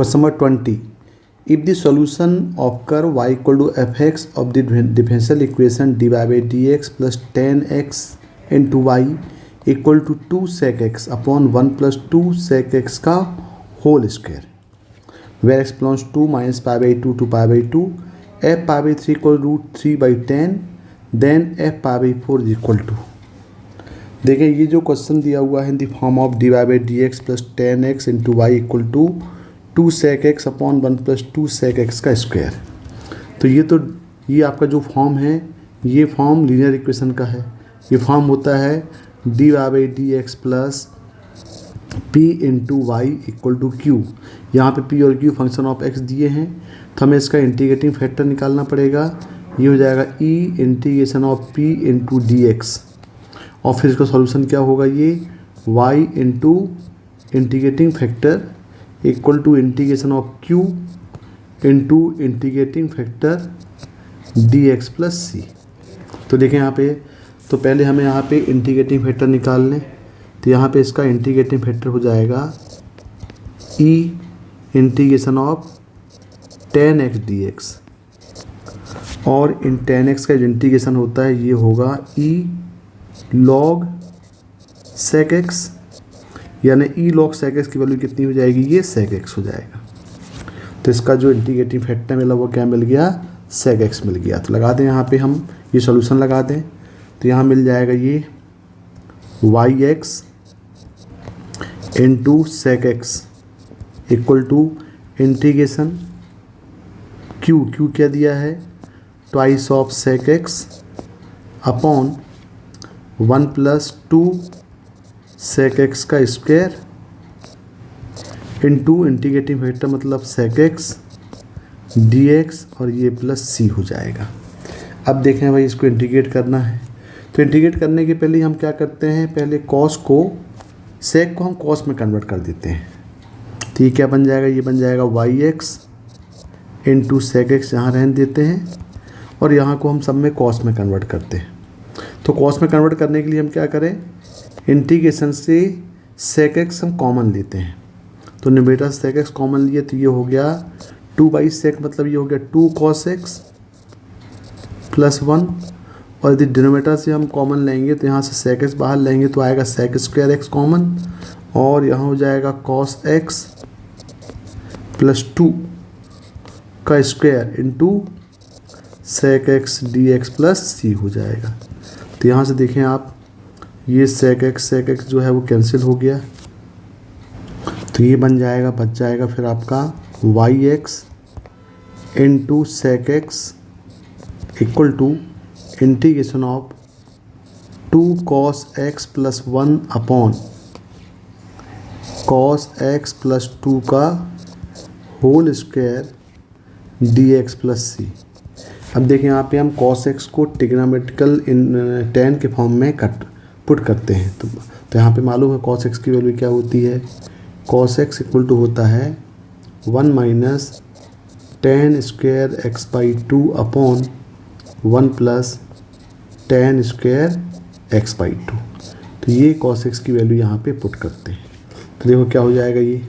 Question number 20. If the solution of curve y equal to fx of the differential equation dy by dx plus 10x into y equal to 2 sec x upon 1 plus 2 sec x का whole square, where x belongs to minus pi by 2 to pi by 2, f pi by 3 equal root 3 by 10, then f pi by 4 is equal to. देखिए ये जो question दिया हुआ है in the form of D Y by D X plus 10x into Y equal to 2 sec x upon 1 plus 2 sec x का square. तो ये आपका जो फॉर्म है ये फॉर्म लीनियर इक्वेशन का है। ये फॉर्म होता है D Y by D X plus P into Y equal to Q. यहाँ पे पी और क्यू फंक्शन ऑफ एक्स दिए हैं तो हमें इसका इंटीग्रेटिंग फैक्टर निकालना पड़ेगा। ये हो जाएगा e integration of p into d x और फिर इसका सॉल्यूशन क्या होगा, ये y into integrating factor equal to integration of q into integrating factor dx plus c. तो देखें यहाँ पे, तो पहले हमें यहाँ पे इंटीग्रेटिंग फैक्टर निकाल लें। तो यहाँ पे इसका इंटीग्रेटिंग फैक्टर हो जाएगा e integration of 10x dx और इन 10x का जो इंटीग्रेशन होता है ये होगा e log sec x, यानी e log sec x की वैल्यू कितनी हो जाएगी, ये sec x हो जाएगा। तो इसका जो इंटीग्रेटिंग फैक्टर मिला वो क्या मिल गया, sec x मिल गया। तो लगा दें यहाँ पे हम ये सॉल्यूशन लगा दें तो यहाँ मिल जाएगा ये yx into sec x equal to integration q क्या दिया है, twice of sec x upon 1 plus 2 sec x का स्क्वायर इंटू इंटीग्रेटिंग फैक्टर मतलब sec x dx और ये प्लस c हो जाएगा। अब देखें भाई इसको इंटीग्रेट करना है तो इंटीग्रेट करने के पहले हम क्या करते हैं, पहले cos को sec को हम cos में कन्वर्ट कर देते हैं। तो ये क्या बन जाएगा, ये बन जाएगा yx इंटू sec x यहाँ रहने देते हैं और यहाँ को हम सब में cos में कन्वर्ट करते हैं। तो cos में कन्वर्ट करने के लिए हम क्या करें, इंटीग्रेशन से sec x हम कॉमन लेते हैं। तो न्यूमरेटर sec x कॉमन लिए तो ये हो गया 2 बाई sec, मतलब ये हो गया 2 cos x प्लस 1 और यदि डिनोमिनेटर से हम कॉमन लेंगे तो यहाँ से sec x बाहर लेंगे तो आएगा sec स्क्वायर x कॉमन और यहाँ हो जाएगा cos x प्लस 2 का square into sec x dx plus c हो जाएगा। तो यहाँ से देखें आप ये sec x जो है वो कैंसिल हो गया तो ये बन जाएगा, बच जाएगा फिर आपका yx into sec x equal to integration of 2 cos x plus 1 upon cos x plus 2 का whole square dx plus c। अब देखें यहाँ पे हम cos x को ट्रिग्नोमेट्रिकल tan के फॉर्म में पुट करते हैं तो यहाँ पे मालूम है cos x की वैल्यू क्या होती है, cos x इक्वल टू होता है 1 minus tan square x by 2 upon 1 plus tan square x by 2। तो ये cos x की वैल्यू यहाँ पे पुट करते हैं तो देखो क्या हो जाएगा, ये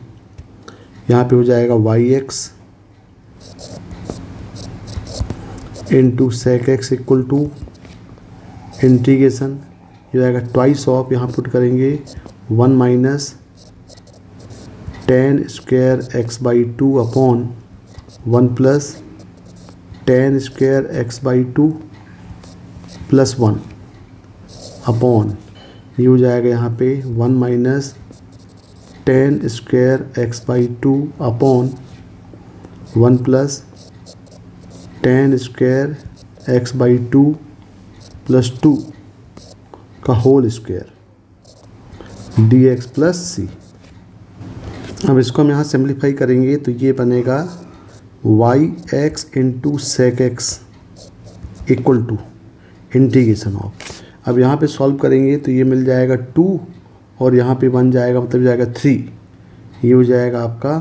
यहाँ पे हो जाएगा yx into sec x equal to integration ये हो जाएगा ट्वाइस ऑफ, यहाँ पुट करेंगे 1 minus tan square x by 2 upon 1 plus tan square x by 2 plus 1 upon ये हो जाएगा यहाँ पे 1 minus tan square x by 2 upon 1 plus tan square x by 2 plus 2 का whole square dx plus c। अब इसको हम यहाँ सिंप्लीफाई करेंगे तो ये बनेगा yx into sec x equal to integration of, अब यहाँ पे सॉल्व करेंगे तो ये मिल जाएगा 2 और यहाँ पे बन जाएगा मतलब जाएगा 3, ये हो जाएगा आपका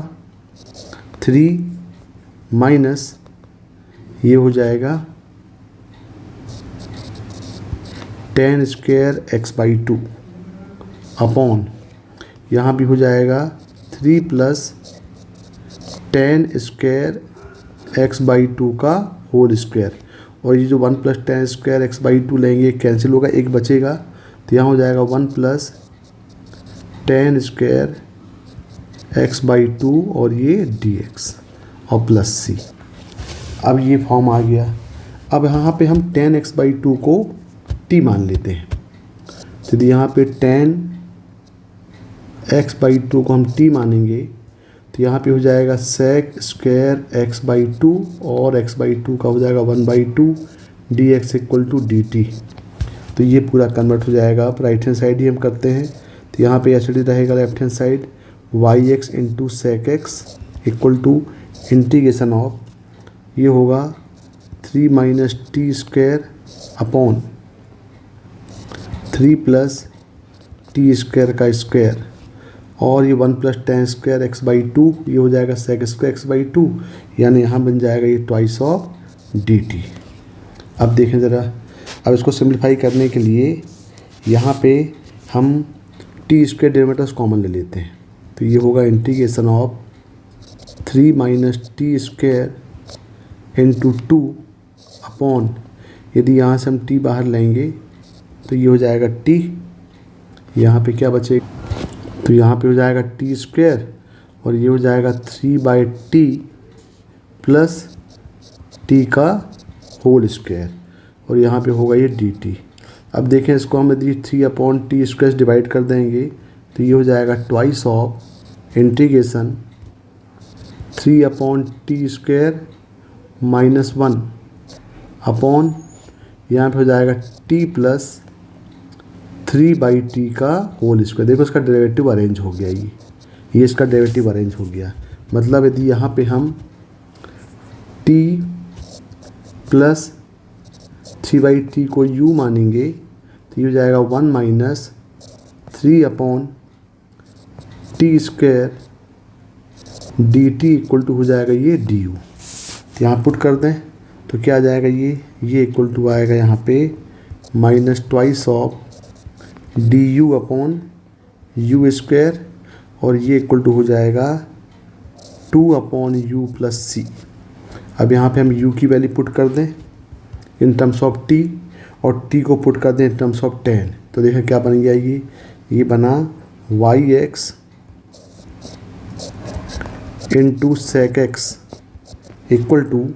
3 माइनस ये हो जाएगा tan square x by 2 upon यहाँ भी हो जाएगा 3 plus tan square x by two का होल स्क्वायर, और ये जो 1 plus tan square x by to लेंगे कैंसिल होगा, एक बचेगा, तो यहाँ हो जाएगा 1 plus tan square x by two और ये डी एक्स और प्लस सी। अब ये फॉर्म आ गया। अब यहाँ पे हम टेन एक्स बाई टू को टी मान लेते हैं, तो यदि यहाँ पे टेन एक्स बाई टू को हम टी मानेंगे तो यहाँ पे हो जाएगा sec square x by two और एक्स बाई टू का हो जाएगा 1 by two D X equal to D T. तो ये पूरा कन्वर्ट हो जाएगा। अब राइट हैंड साइड ही हम करते हैं, तो यहाँ पे एच डी रहेगा left hand side Y x into sec x equal to integration of, ये होगा 3 minus T square upon 3 plus T square का स्क्वायर, और ये 1 plus tan square x by two, ये हो जाएगा sec square x by two, यानी यहाँ बन जाएगा ये ट्वाइस ऑफ डी टी। अब देखें ज़रा, अब इसको सिंप्लीफाई करने के लिए यहाँ पे हम टी स्क्वायर डेरिवेटिव्स कॉमन ले लेते हैं, तो ये होगा integration of 3 minus T square into two upon, यदि यहाँ से हम टी बाहर लेंगे तो ये हो जाएगा टी, यहाँ पे क्या बचेगा, तो यहाँ पे हो जाएगा टी स्क्वायर और ये हो जाएगा 3 बाई टी प्लस टी का होल स्क्वायर, और यहाँ पे होगा ये डी टी। अब देखें इसको हम यदि 3 अपॉन टी स्क्वायर डिवाइड कर देंगे तो ये हो जाएगा twice of integration 3 upon T square minus 1 upon, यहाँ पे हो जाएगा टी प्लस 3 बाई टी का होल स्क्वायर। देखो इसका डेरिवेटिव अरेंज हो गया, ये इसका डेरिवेटिव अरेंज हो गया। मतलब यदि यहाँ पे हम टी प्लस 3 बाई टी को यू मानेंगे तो ये हो जाएगा 1 minus 3 upon T square D T equal to हो जाएगा ये डी यू। तो यहाँ पुट कर दें तो क्या आ जाएगा, ये इक्वल टू आएगा यहाँ पे minus twice of D you upon you square, और ये इक्वल टू हो जाएगा 2 अपॉन यू प्लस सी। अब यहाँ पे हम यू की वैल्यू पुट कर दें इन टर्म्स ऑफ टी, और टी को पुट कर दें इन टर्म्स ऑफ 10, तो देखें क्या बन गया, ये बना Y x into sec x equal to,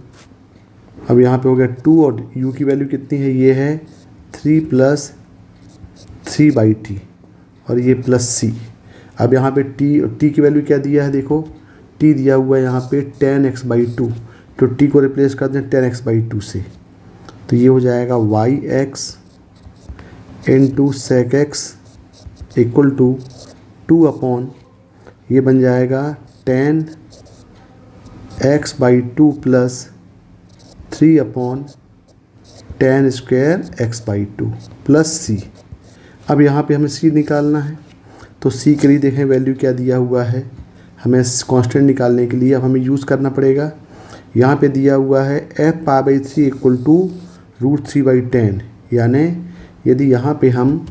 अब यहाँ पे हो गया 2 और u की वैल्यू कितनी है, ये है 3 प्लस 3 बाई टी और ये प्लस सी। अब यहाँ पे t की वैल्यू क्या दिया है, देखो t दिया हुआ है यहाँ पे 10x बाई टू, तो t को रिप्लेस कर दें 10x बाई टू से, तो ये हो जाएगा y x into sec x equal to 2 upon, ये बन जाएगा 10x by two plus 3 upon 10 square x by two plus c. अब यहाँ पे हमें सी निकालना है, तो सी के लिए देखें वैल्यू क्या दिया हुआ है, हमें कांस्टेंट निकालने के लिए अब हमें यूज़ करना पड़ेगा। यहाँ पे दिया हुआ है F pi by 3 equal to √3 by 10, यानी यदि यहाँ पे हम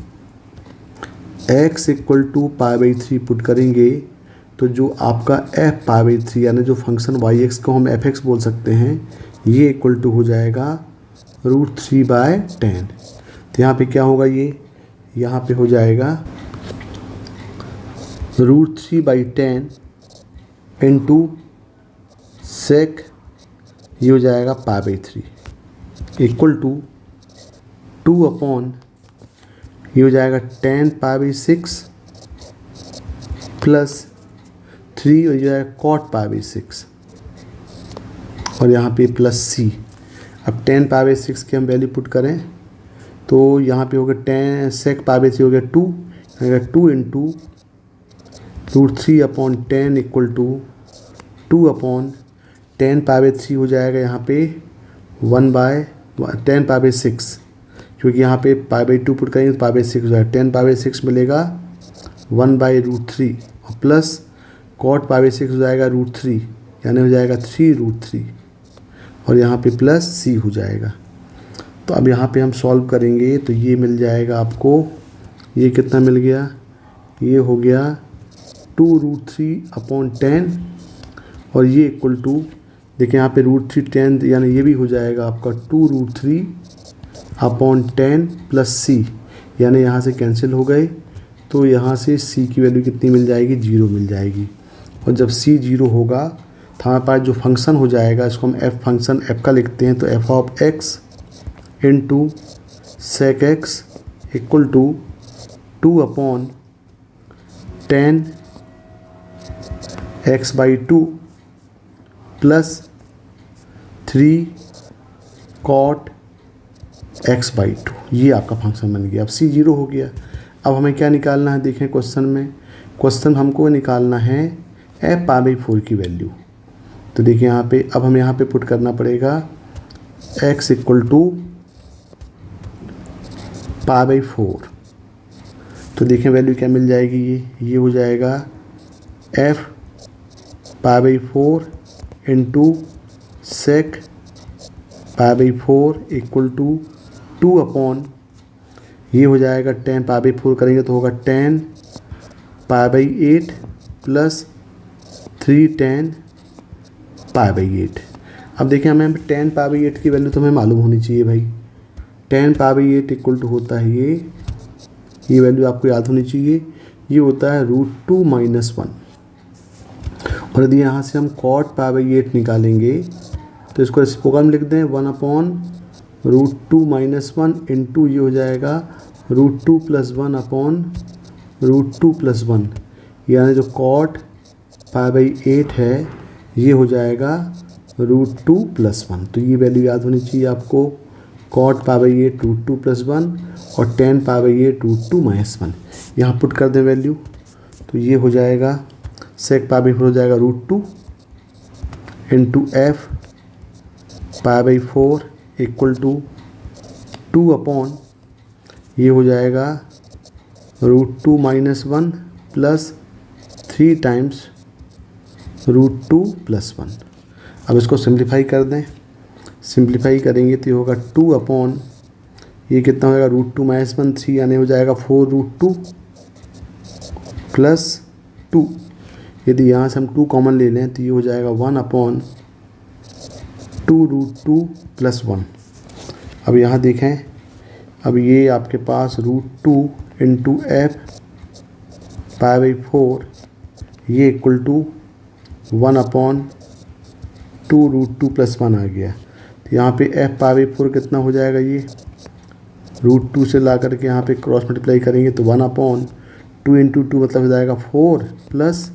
x equal to pi by 3 put करेंगे तो जो आपका एफ पाई बाई 3 यानी जो फंक्शन वाई एक्स को हम एफ एक्स बोल सकते हैं, ये इक्वल टू हो जाएगा √3 बाई 10। तो यहाँ पे क्या होगा, ये यहाँ पे हो जाएगा √3 बाई 10 इंटू सेक, ये हो जाएगा pi by 3 equal to 2 upon, ये हो जाएगा 10 पाई बाई 6 प्लस 3 हो जाएगा कॉट पाई बाई 6, और यहाँ पे प्लस सी। अब 10 पाई बाई 6 की हम वैल्यू पुट करें तो यहाँ पे हो गया 10 सेक पाई बाई 3 हो गया 2, यानी 2 into √3 upon 10 equal to 2 upon 10 pi by 3 हो जाएगा यहाँ पे 1 बाय 10 पाई बाई 6, क्योंकि यहाँ पे पाई बाई 2 पुट करेंगे तो पाई बाई 6 हो जाएगा, 10 पाई बाई 6 मिलेगा 1 बाई √3 और प्लस कॉट पाई बाई 6 हो जाएगा √3, यानी हो जाएगा 3√3, और यहाँ पे प्लस सी हो जाएगा। तो अब यहाँ पे हम सॉल्व करेंगे तो ये मिल जाएगा आपको, ये कितना मिल गया, ये हो गया 2√3 अपॉन 10 और ये इक्वल टू, देखिए यहाँ पे √3 यानी ये भी हो जाएगा आपका 2√3/10 प्लस सी, यानी यहाँ से कैंसिल हो गए, तो यहाँ से सी की वैल्यू कितनी मिल जाएगी, 0 मिल जाएगी। और जब सी 0 होगा तो हमारे पास जो फंक्शन हो जाएगा, इसको हम एफ फंक्शन एफ का लिखते हैं, तो F of X into sec x equal to 2/10 x/2 plus 3 cot x/2। ये आपका फंक्शन बन गया। अब सी 0 हो गया। अब हमें क्या निकालना है, देखें क्वेश्चन हमको निकालना है f π/4 की वैल्यू। तो देखिए यहाँ पे, अब हमें यहाँ पे पुट करना पड़ेगा x इक्वल टू π/4। तो देखें वैल्यू क्या मिल जाएगी, ये हो जाएगा f π/4 into sec π/4 equal to 2 ये हो जाएगा 10 π/4 करेंगे तो होगा 10 π/8 प्लस 310 π/8। अब देखिए हमें 10 π/8 की वैल्यू तो हमें मालूम होनी चाहिए भाई। 10 π/8 इक्वल टू होता है ये वैल्यू आपको याद होनी चाहिए, ये होता है √2 - 1। और यदि यहाँ से हम cot π/8 निकालेंगे तो इसको रेसिप्रोकल में लिख दें 1/√2 - 1 इंटू ये हो जाएगा √2 + 1/√2 + 1, यानी जो cot π/8 है ये हो जाएगा √2 + 1। तो ये वैल्यू याद होनी चाहिए आपको, cot π/8 √2 + 1 और 10 π/8 √2 - 1। यहाँ पुट कर दें वैल्यू, तो ये हो जाएगा सेक π/4 हो जाएगा √2 इंटू एफ π/4 इक्वल टू 2 ये हो जाएगा √2 - 1 प्लस 3 टाइम्स √2 + 1। अब इसको सिंप्लीफाई कर दें, सिंप्लीफाई करेंगे तो ये होगा 2 ये कितना होगा √2 - 1 3, यानी हो जाएगा 4√2 + 2। यदि यहाँ से हम 2 कॉमन ले लें तो ये हो जाएगा 1/2√2 + 1। अब यहाँ देखें, अब ये आपके पास √2 इंटू एफ π/4 ये इक्वल टू 1/2√2 + 1 आ गया। तो यहाँ पे f π/4 कितना हो जाएगा, ये √2 से ला करके यहाँ पे क्रॉस मल्टीप्लाई करेंगे तो 1/2 इंटू 2 मतलब हो जाएगा 4 प्लस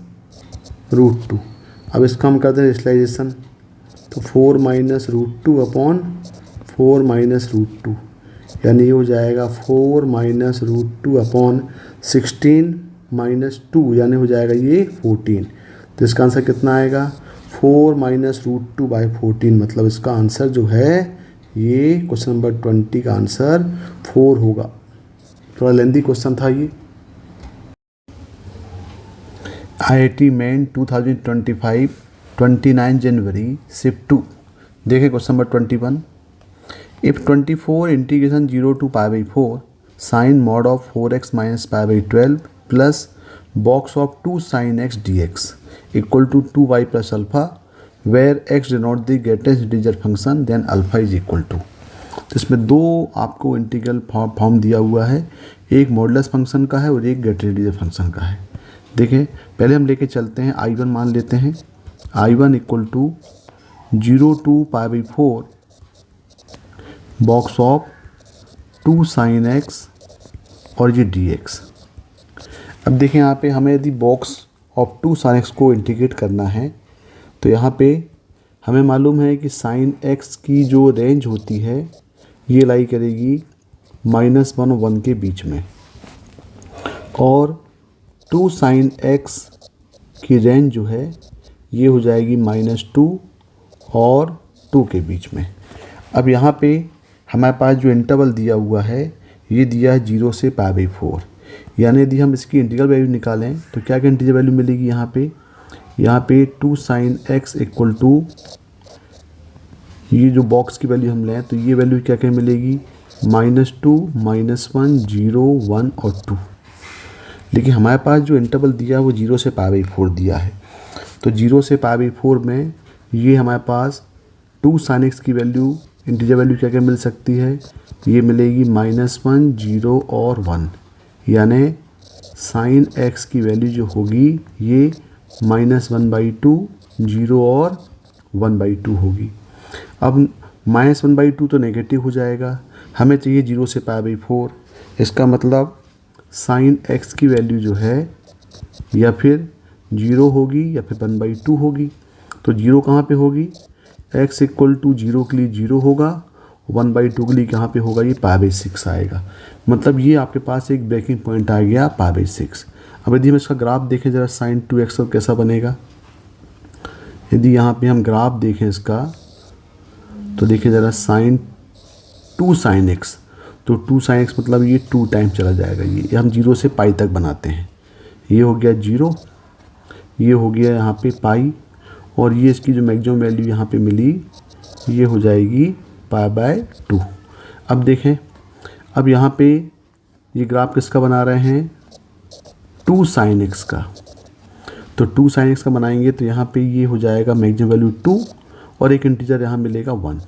√2। अब इसका हम कर दें रेशनलाइजेशन, तो 4 - √2/4 - √2, यानी ये हो जाएगा 4 - √2/16 - 2, यानी हो जाएगा ये 14। तो इसका आंसर कितना आएगा, 4 - √2/14। मतलब इसका आंसर जो है ये क्वेश्चन नंबर 20 का आंसर 4 होगा। थोड़ा लेंदी क्वेश्चन था ये। IIT मेन 2025 29 जनवरी शिफ्ट 2। देखें question number 21। If 24 integration 0 to π/4 sin mod of 4x - π/12 plus box of 2 sin x dx equal to 2y plus alpha where x denote the greatest integer function then alpha is equal to। तो इसमें दो आपको integral form दिया हुआ है, एक modulus function का है और एक ग्रेटेस्ट इंटीजर फंक्शन का है। देखिए पहले हम लेके चलते हैं, I1 मान लेते हैं, I1 equal to 0 to π/4 box of 2 sin x और ये dx। अब देखें यहाँ पे हमें यदि बॉक्स ऑफ 2 sin x को इंटीग्रेट करना है तो यहाँ पे हमें मालूम है कि sin x की जो रेंज होती है ये लाई करेगी -1 और 1 के बीच में, और 2 sin x की रेंज जो है ये हो जाएगी -2 और 2 के बीच में। अब यहाँ पे हमारे पास जो इंटरवल दिया हुआ है ये दिया है 0 से π/4, यानी यदि हम इसकी इंटीग्रल वैल्यू निकालें तो क्या क्या इंटीग्रल वैल्यू मिलेगी यहाँ पे 2 sin x इक्वल टू ये जो बॉक्स की वैल्यू हम लें तो ये वैल्यू क्या क्या मिलेगी -2 -1 0 1 और 2। लेकिन हमारे पास जो इंटरवल दिया है वो 0 से π/4 दिया है, तो 0 से π/4 में ये हमारे पास 2 sin x की वैल्यू इंटीजर वैल्यू क्या क्या मिल सकती है, ये मिलेगी -1, 0 और 1, यानी sin x की वैल्यू जो होगी ये -1/2, 0 और 1/2 होगी। अब -1/2 तो नेगेटिव हो जाएगा, हमें चाहिए 0 से π/4। इसका मतलब sin x की वैल्यू जो है या फिर 0 होगी या फिर 1/2 होगी। तो 0 कहाँ पे होगी, x = 0 के लिए 0 होगा, 1/2 के लिए कहाँ पे होगा, ये π/6 आएगा। मतलब ये आपके पास एक ब्रेकिंग पॉइंट आ गया π/6। अब यदि हम इसका ग्राफ देखें ज़रा sin 2x तो कैसा बनेगा, यदि यहाँ पे हम ग्राफ देखें इसका तो देखिए ज़रा2 sin x, तो 2 sin x मतलब ये 2 टाइम चला जाएगा। ये हम 0 से पाई तक बनाते हैं, ये हो गया 0, ये हो गया यहाँ पे पाई, और ये इसकी जो मैक्सिमम वैल्यू यहाँ पे मिली ये हो जाएगी π/2। अब देखें, अब यहाँ पे ये ग्राफ किसका बना रहे हैं, 2 sin x का। तो 2 sin x का बनाएंगे तो यहाँ पे ये हो जाएगा मैक्सिमम वैल्यू 2 और एक इंटीजर यहाँ मिलेगा 1,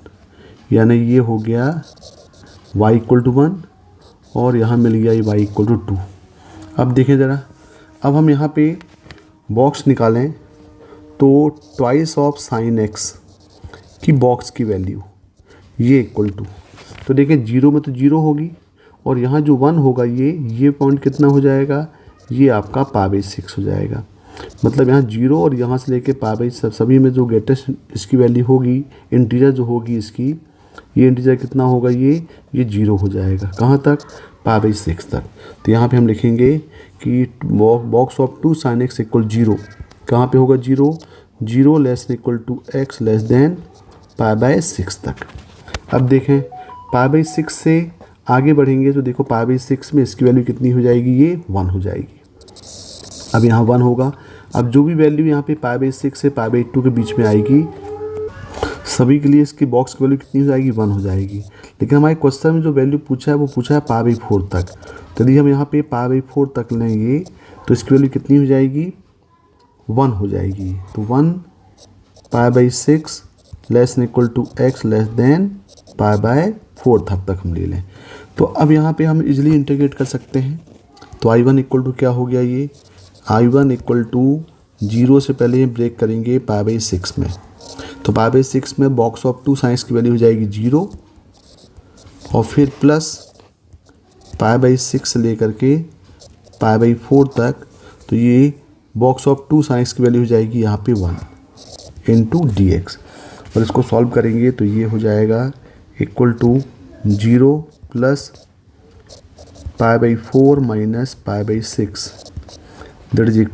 यानी ये हो गया y = 1 और यहाँ मिल गया y = 2। अब देखें ज़रा, अब हम यहाँ पे बॉक्स निकालें तो ट्वाइस ऑफ sin x की बॉक्स की वैल्यू ये = तो देखें 0 में तो 0 होगी और यहाँ जो 1 होगा ये पॉइंट कितना हो जाएगा, ये आपका π/6 हो जाएगा। मतलब यहाँ 0 और यहाँ से लेके π/6 सभी में जो ग्रेटेस्ट इसकी वैल्यू होगी, इंटीजर जो होगी इसकी, ये इंटीजर कितना होगा, ये 0 हो जाएगा। कहाँ तक, π/6 तक। तो यहाँ पे हम लिखेंगे कि बॉक्स ऑफ 2 sin x = 0, कहाँ पे होगा 0, 0 < x π/6 तक। अब देखें π/6 से आगे बढ़ेंगे तो देखो π/6 में इसकी वैल्यू कितनी हो जाएगी, ये 1 हो जाएगी। अब यहाँ 1 होगा, अब जो भी वैल्यू यहाँ पे π/6 से π/2 के बीच में आएगी सभी के लिए इसकी बॉक्स की वैल्यू कितनी हो जाएगी, 1 हो जाएगी। लेकिन हमारे क्वेश्चन में जो वैल्यू पूछा है वो पूछा है π/4 तक। तो यदि हम यहाँ पे π/4 तक लेंगे तो इसकी वैल्यू कितनी हो जाएगी, 1 हो जाएगी। तो 1 π/6 < x π/4 तक हम ले लें। तो अब यहाँ पे हम इजीली इंटीग्रेट कर सकते हैं। तो I1 = क्या हो गया, ये I1 = 0 से पहले हम ब्रेक करेंगे π/6 में। तो π/6 में बॉक्स ऑफ 2 sin x की वैल्यू हो जाएगी 0 और फिर प्लस π/6 से लेकर के π/4 तक, तो ये बॉक्स ऑफ 2 sin x की वैल्यू हो जाएगी यहाँ पे 1 × dx। और इसको सॉल्व करेंगे तो ये हो जाएगा = 0 प्लस π/4 माइनस π/6 दैट इज =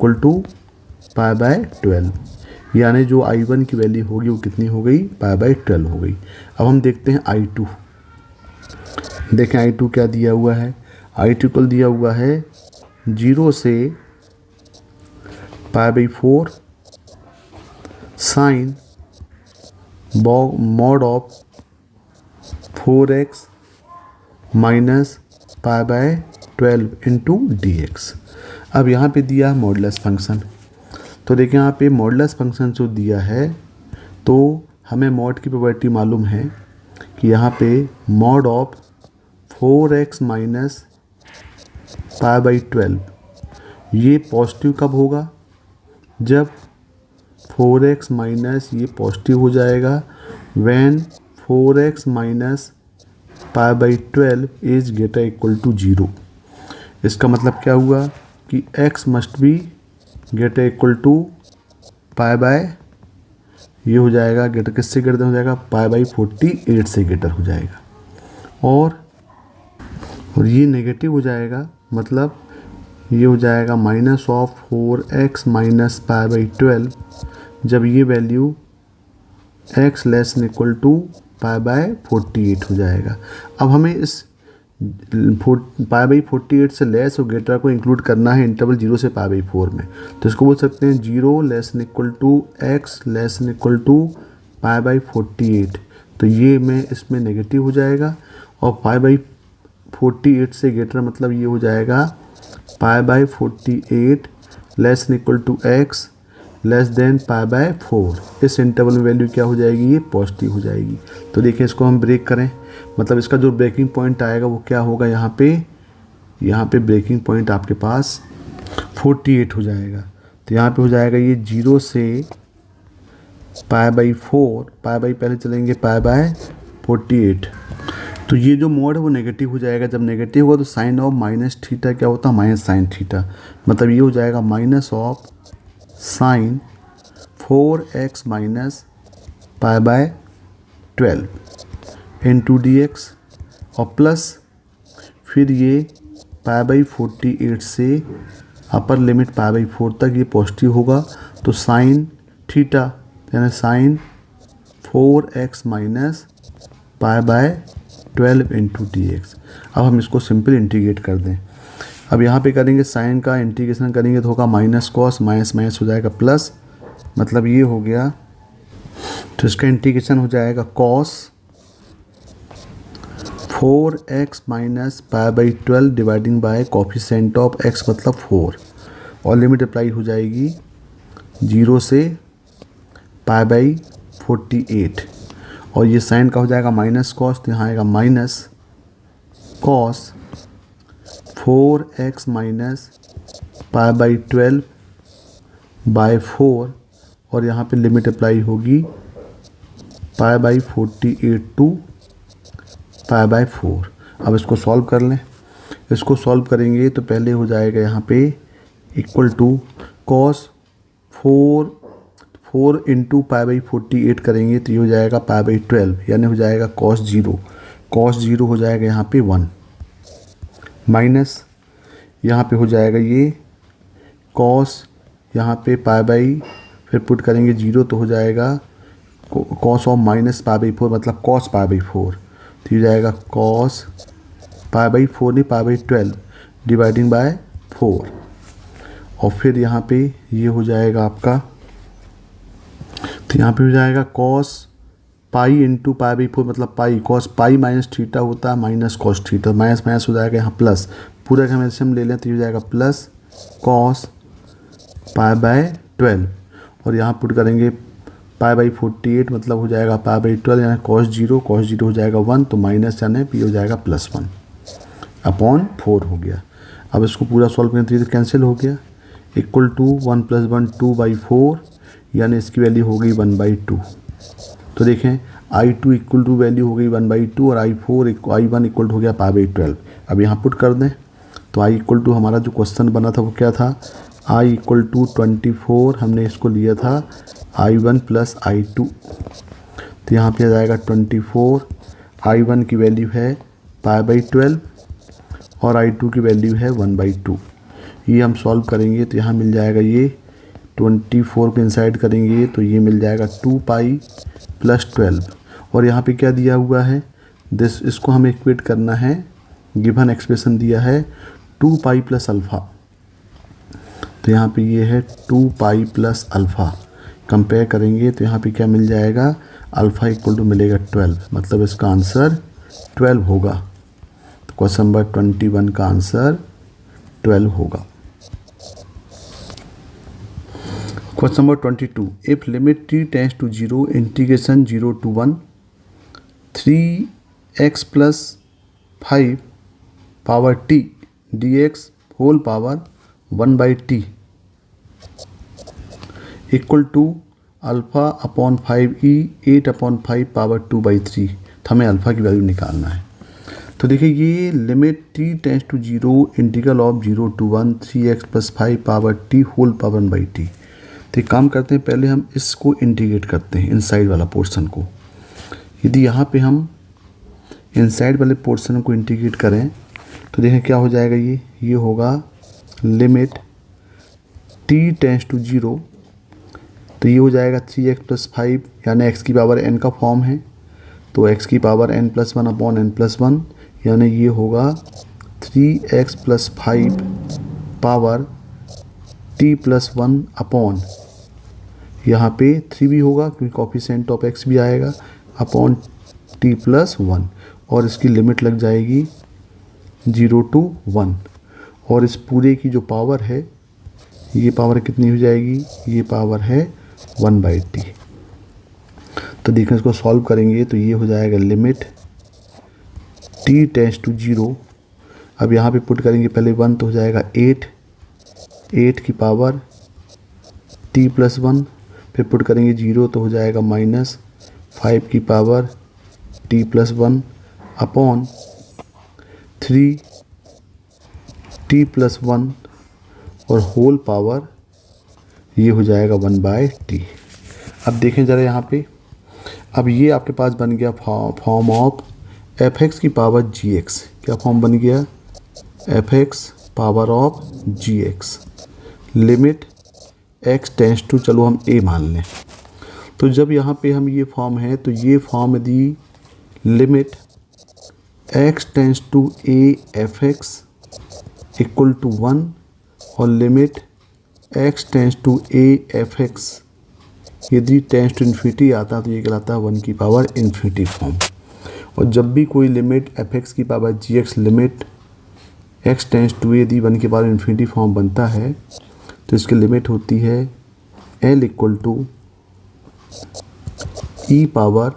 π/12, यानी जो I1 की वैल्यू होगी वो कितनी हो गई, π/12 हो गई। अब हम देखते हैं I2। देखें I2 क्या दिया हुआ है, I2 को दिया हुआ है 0 से π/4 sine mod of 4x minus π/12 × dx। अब यहाँ पे दिया है मॉडुलस फंक्शन। तो देखिए यहाँ पे मॉडुलस फंक्शन जो दिया है तो हमें मॉड की प्रॉपर्टी मालूम है कि यहाँ पे mod ऑफ 4x माइनस π/12 ये पॉजिटिव कब होगा, जब 4x माइनस ये पॉजिटिव हो जाएगा व्हेन 4x माइनस π/12 इज > 0। इसका मतलब क्या हुआ कि x मस्ट बी > ये हो जाएगा ग्रेटर, किससे ग्रेटर हो जाएगा, π/48 से ग्रेटर हो जाएगा। और ये नेगेटिव हो जाएगा, मतलब ये हो जाएगा -4x माइनस π/12 जब ये वैल्यू x < π/48 हो जाएगा। अब हमें इस π/48 से लेस और ग्रेटर को इंक्लूड करना है इंटरवल 0 से π/4 में। तो इसको बोल सकते हैं 0 < x π/48। तो ये में इसमें नेगेटिव हो जाएगा और π/48 से ग्रेटर मतलब ये हो जाएगा π/48 < x लेस देन π/4, इस इंटरवल में वैल्यू क्या हो जाएगी, ये पॉजिटिव हो जाएगी। तो देखिए इसको हम ब्रेक करें, मतलब इसका जो ब्रेकिंग पॉइंट आएगा वो क्या होगा, यहाँ पे ब्रेकिंग पॉइंट आपके पास 48 हो जाएगा। तो यहाँ पे हो जाएगा ये 0 से π/4, पहले चलेंगे π/48। तो ये जो मोड है वो नेगेटिव हो जाएगा। जब नेगेटिव होगा तो साइन ऑफ माइनस थीटा क्या होता है, माइनस साइन थीटा। मतलब ये हो जाएगा minus of sine 4x minus π/12 into dx, और प्लस फिर ये π/48 से अपर लिमिट π/4 तक ये पॉजिटिव होगा। तो साइन थीटा यानी sine 4x minus π/12 into dx। अब हम इसको सिंपल इंटीग्रेट कर दें। अब यहाँ पे करेंगे साइन का इंटीग्रेशन करेंगे तो होगा माइनस कॉस, माइनस माइनस हो जाएगा प्लस, मतलब ये हो गया। तो इसका इंटीग्रेशन हो जाएगा cos 4x minus π/12 dividing by coefficient of x मतलब 4, और लिमिट अप्लाई हो जाएगी 0 से π/48, और ये साइन का हो जाएगा माइनस कॉस, तो यहाँ आएगा minus cos 4x minus π/12 bye 4, और यहाँ पे लिमिट अप्लाई होगी π/48 टू π/4। अब इसको सॉल्व कर लें। इसको सॉल्व करेंगे तो पहले हो जाएगा यहाँ पे इक्वल टू कॉस 4 इंटू π/48 करेंगे तो ये हो जाएगा π/12, यानी हो जाएगा कॉस 0 हो जाएगा यहाँ पे 1, माइनस यहाँ पे हो जाएगा ये कॉस, यहाँ पे फिर पुट करेंगे 0 तो हो जाएगा कॉस ऑफ माइनस π/4 मतलब कॉस π/4, तो ये जाएगा कॉस π/4 नहीं π/12 डिवाइडिंग बाय 4, और फिर यहाँ पे ये हो जाएगा आपका, तो यहाँ पे हो जाएगा कॉस पाई इंटू π/4 मतलब पाई, कॉस पाई माइनस थीटा होता है minus cos theta, minus minus हो जाएगा यहाँ प्लस, पूरा का हम ले लें तो ये हो जाएगा प्लस कॉस π/12, और यहाँ पुट करेंगे π/48 मतलब हो जाएगा π/12 यानी कॉस 0 हो जाएगा 1, तो माइनस यानी पी हो जाएगा +1 अपॉन 4 हो गया। अब इसको पूरा सॉल्व करें तो ये कैंसिल हो गया, इक्वल टू 1 + 1 2/4, यानी इसकी वैल्यू हो गई 1/2। तो देखें I2 इक्वल टू वैल्यू हो गई 1/2 और I1 इक्वल हो गया π/12। अब यहाँ पुट कर दें तो I इक्वल टू हमारा जो क्वेश्चन बना था वो क्या था, I इक्वल टू 24, हमने इसको लिया था I1 + I2, तो यहाँ पे आ जाएगा 24, I1 की वैल्यू है π/12 और I2 की वैल्यू है 1/2। ये हम सॉल्व करेंगे तो यहाँ मिल जाएगा ये 24 को इंसाइड करेंगे तो ये मिल जाएगा 2π + 12, और यहाँ पे क्या दिया हुआ है इसको हमें इक्वेट करना है, गिवन एक्सप्रेशन दिया है 2π + α, तो यहाँ पे ये है 2π + α, कंपेयर करेंगे तो यहाँ पे क्या मिल जाएगा, अल्फ़ा इक्वल टू मिलेगा 12, मतलब इसका आंसर 12 होगा। तो क्वेश्चन नंबर 21 का आंसर 12 होगा। Question number 22, if limit t tends to 0 इंटीग्रेशन 0 to 1 3x + 5 power t dx whole power 1/t equal to α/5e 8/5 power 2/3, तो हमें अल्फ़ा की वैल्यू निकालना है। तो देखिए ये limit t tends to 0 integral of 0 to 1 3x + 5 power t whole power 1/t। तो एक काम करते हैं, पहले हम इसको इंटीग्रेट करते हैं इनसाइड वाला पोर्शन को। यदि यहाँ पे हम इनसाइड वाले पोर्शन को इंटीग्रेट करें तो देखें क्या हो जाएगा, ये होगा लिमिट t टेंड्स टू 0, तो ये हो जाएगा 3x + 5 यानी x की पावर n का फॉर्म है, तो x की पावर n+1/n+1 यानी ये होगा 3x + 5 पावर t+1 अपॉन, यहाँ पे 3 भी होगा क्योंकि कोफिशिएंट ऑफ x भी आएगा, अपॉन t+1, और इसकी लिमिट लग जाएगी 0 to 1, और इस पूरे की जो पावर है ये पावर कितनी हो जाएगी, ये पावर है 1/t। तो देखिए इसको सॉल्व करेंगे तो ये हो जाएगा लिमिट t टेंड्स टू 0। अब यहाँ पे पुट करेंगे पहले 1 तो हो जाएगा 8 की पावर t+1, फिर पुट करेंगे 0 तो हो जाएगा -5 की पावर t+1 अपॉन 3t+1 और होल पावर ये हो जाएगा 1/t। अब देखें ज़रा यहाँ पे, अब ये आपके पास बन गया फॉर्म ऑफ fx की पावर gx। क्या फॉर्म बन गया, fx power of gx limit x tends to, चलो हम a मान लें। तो जब यहाँ पे हम ये फॉर्म है तो ये फॉर्म यदि limit x tends to a fx equal to 1 और limit x tends to a fx यदि टेंड्स टू इन्फिनिटी आता है तो ये कहलाता है 1 की पावर इन्फिनिटी फॉर्म। और जब भी कोई लिमिट fx की power gx limit x tends to यदि 1 की पावर इन्फिनिटी फॉर्म बनता है तो इसकी लिमिट होती है l equal to e power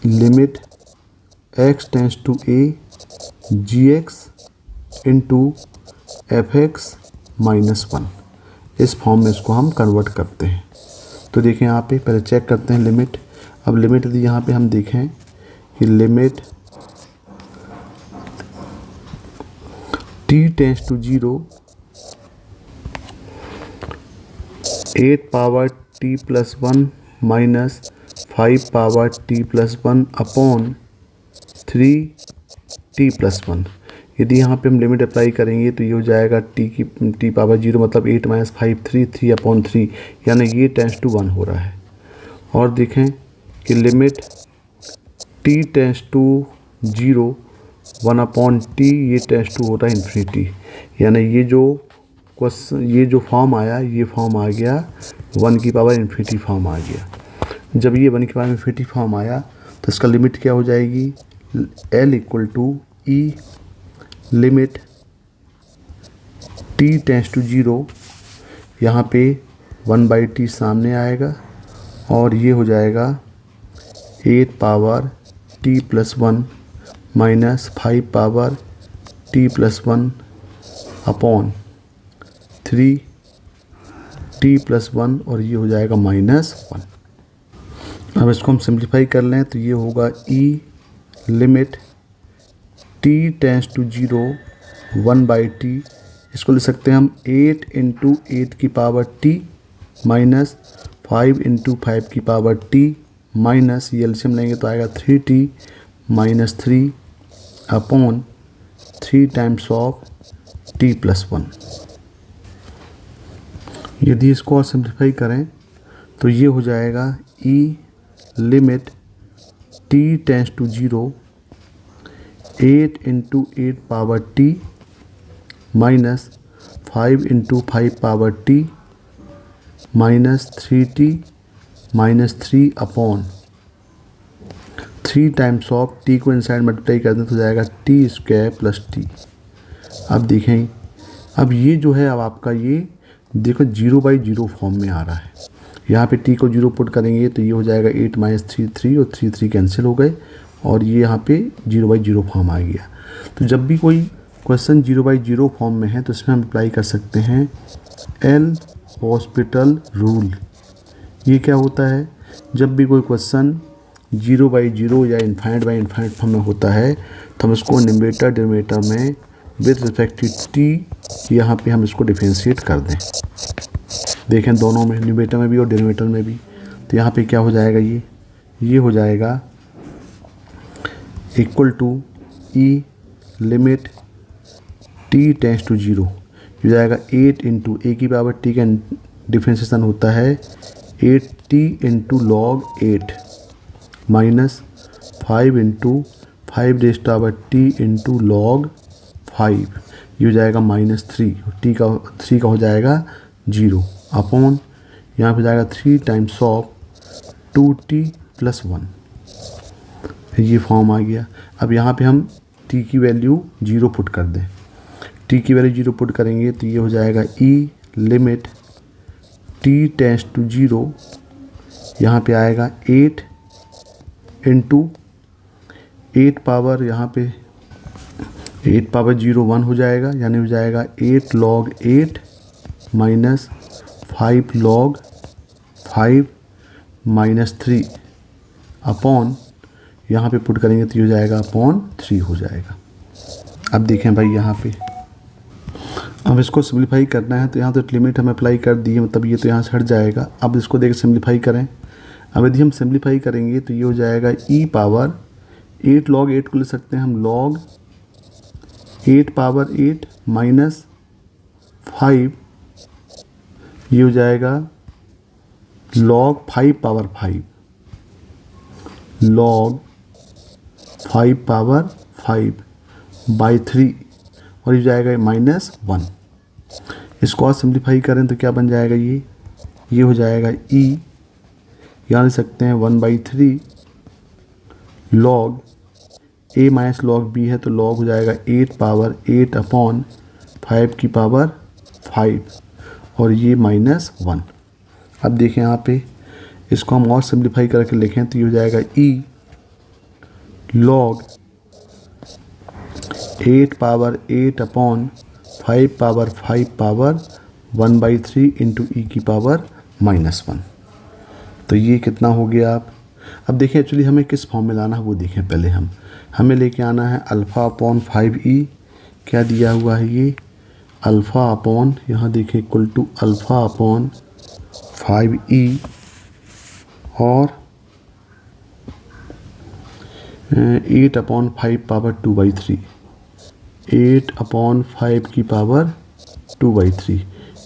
limit x tends to a gx into fx -1। इस फॉर्म में इसको हम कन्वर्ट करते हैं। तो देखें यहाँ पे पहले चेक करते हैं लिमिट। अब लिमिट यदि यहाँ पे हम देखें कि limit t tends to 0 8 power t+1 -5 power t+1 upon 3t+1। यदि यहाँ पे हम लिमिट अप्लाई करेंगे तो ये हो जाएगा t पावर 0 मतलब 8 - 5 3 अपॉन 3, यानी ये टेंड्स टू 1 हो रहा है। और देखें कि limit t tends to 0 1 upon t ये टेंड्स टू हो रहा है इन्फिनिटी, यानी ये जो फॉर्म आया ये फॉर्म आ गया 1 की पावर इन्फिनिटी फॉर्म आ गया। जब ये 1 की पावर इन्फिनिटी फॉर्म आया तो इसका लिमिट क्या हो जाएगी, l equal to e limit t tends to 0, यहाँ पे 1/t सामने आएगा और ये हो जाएगा 8 power t+1 -5 power t+1 upon 3t+1 और ये हो जाएगा -1। अब इसको हम सिंप्लीफाई कर लें तो ये होगा e limit t tends to 0 1/t, इसको लिख सकते हैं हम 8 × 8 की पावर t -5 × 5 की पावर t माइनस ये एलसीएम लेंगे तो आएगा 3t - 3 अपॉन 3 टाइम्स ऑफ t+1। यदि इसको और सिंप्लीफाई करें तो ये हो जाएगा e limit t tends to 0 8 × 8 power t -5 × 5 power t -3t -3 अपॉन 3 टाइम्स ऑफ t को इनसाइड मल्टीप्लाई कर दें तो जाएगा t² + t। अब देखें, अब ये जो है अब आपका ये देखो 0/0 फॉर्म में आ रहा है। यहाँ पे t को 0 पुट करेंगे तो ये हो जाएगा 8 - 3 3 और 3 कैंसिल हो गए और ये यहाँ पे 0/0 फॉर्म आ गया। तो जब भी कोई क्वेश्चन 0/0 फॉर्म में है तो इसमें हम अप्लाई कर सकते हैं एल हॉस्पिटल रूल। ये क्या होता है, जब भी कोई क्वेश्चन 0/0 या इनफाइनाइट फॉर्म में होता है तो हम इसको न्यूमरेटर डिनोमिनेटर में विद रिस्पेक्ट टू t यहाँ पे हम इसको डिफरेंशिएट कर दें। देखें दोनों में, न्यूमरेटर में भी और डिनोमिनेटर में भी। तो यहाँ पे क्या हो जाएगा, ये हो जाएगा equal to e limit t tends to 0 हो जाएगा 8 × a की पावर t का डिफरेंशिएशन होता है 8t × log 8 minus 5 × 5t × log 5, ये हो जाएगा -3, t का हो जाएगा 0 अपॉन यहाँ पे जाएगा 3 टाइम्स ऑफ 2t+1। ये फॉर्म आ गया। अब यहाँ पे हम t की वैल्यू 0 पुट कर दें। टी की वैल्यू 0 पुट करेंगे तो ये हो जाएगा ई लिमिट टी टेंड्स टू 0, यहाँ पे आएगा 8 इंटू 8 पावर, यहाँ पे 8 पावर 0 1 हो जाएगा, यानी हो जाएगा 8 log 8 minus 5 log 5 minus 3 upon, यहाँ पे पुट करेंगे तो ये हो जाएगा अपॉन 3 हो जाएगा। अब देखें भाई यहाँ पे अब इसको सिंप्लीफाई करना है तो यहाँ तो लिमिट हम अप्लाई कर दिए, मतलब ये तो यहाँ से हट जाएगा। अब इसको देख सिंप्लीफाई करें। अब यदि हम सिंप्लीफाई करेंगे तो ये हो जाएगा ई पावर 8 log 8 को ले सकते हैं हम log 8 पावर 8 माइनस 5, ये हो जाएगा log 5 power 5 log 5 power 5 by 3, और ये जाएगा -1। इसको और सिंप्लीफाई करें तो क्या बन जाएगा, ये हो जाएगा ई, यहाँ ले सकते हैं 1/3 log a minus log b है तो log हो जाएगा 8 पावर 8 अपॉन 5 की पावर 5, और ये -1। अब देखें यहाँ पे इसको हम और सिंप्लीफाई करके लिखें तो ये हो जाएगा e log 8 power 8 upon 5 power 5 power 1/3 into e की पावर -1। तो ये कितना हो गया। आप अब देखिए एक्चुअली हमें किस फॉर्म में लाना है वो देखें। पहले हमें लेके आना है अल्फ़ा अपॉन 5e, क्या दिया हुआ है ये अल्फ़ा अपॉन, यहाँ देखिए equal to alpha upon 5e और 8 अपॉन 5 पावर 2/3, 8 अपॉन 5 की पावर 2/3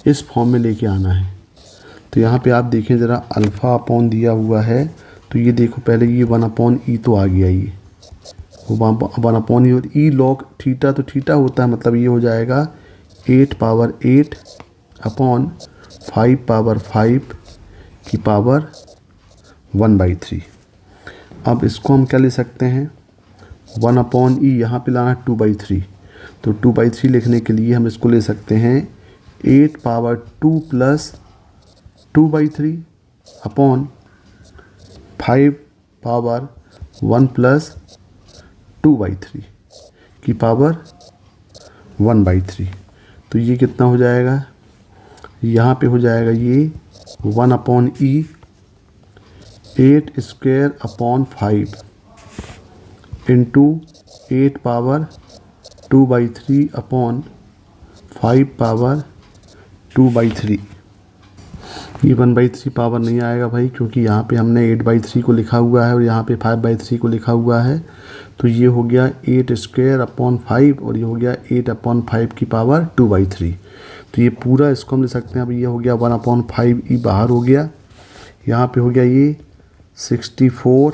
इस फॉर्म में लेके आना है। तो यहाँ पे आप देखें ज़रा अल्फ़ा अपॉन दिया हुआ है तो ये देखो पहले ये 1 अपॉन ई तो आ गया, ये 1 अपॉन ई, और ई log थीटा तो थीटा होता है, मतलब ये हो जाएगा 8 पावर 8 अपॉन 5 पावर 5 की पावर 1/3। अब इसको हम क्या ले सकते हैं 1 अपॉन ई, यहाँ पे लाना 2/3, तो 2/3 लिखने के लिए हम इसको ले सकते हैं 8 power 2 plus 2/3 upon 5 power 1 plus 2/3 की पावर 1/3। तो ये कितना हो जाएगा, यहाँ पे हो जाएगा ये 1 अपॉन ई 8 square upon 5 into 8 power 2/3 upon 5 power 2/3। ये 1/3 पावर नहीं आएगा भाई, क्योंकि यहाँ पे हमने 8/3 को लिखा हुआ है और यहाँ पे 5/3 को लिखा हुआ है। तो ये हो गया 8 स्क्वायर अपॉन 5 और ये हो गया 8 अपॉन 5 की पावर 2/3। तो ये पूरा इसको हम ले सकते हैं। अब ये हो गया 1 अपॉन 5 ई बाहर हो गया, यहाँ पे हो गया ये 64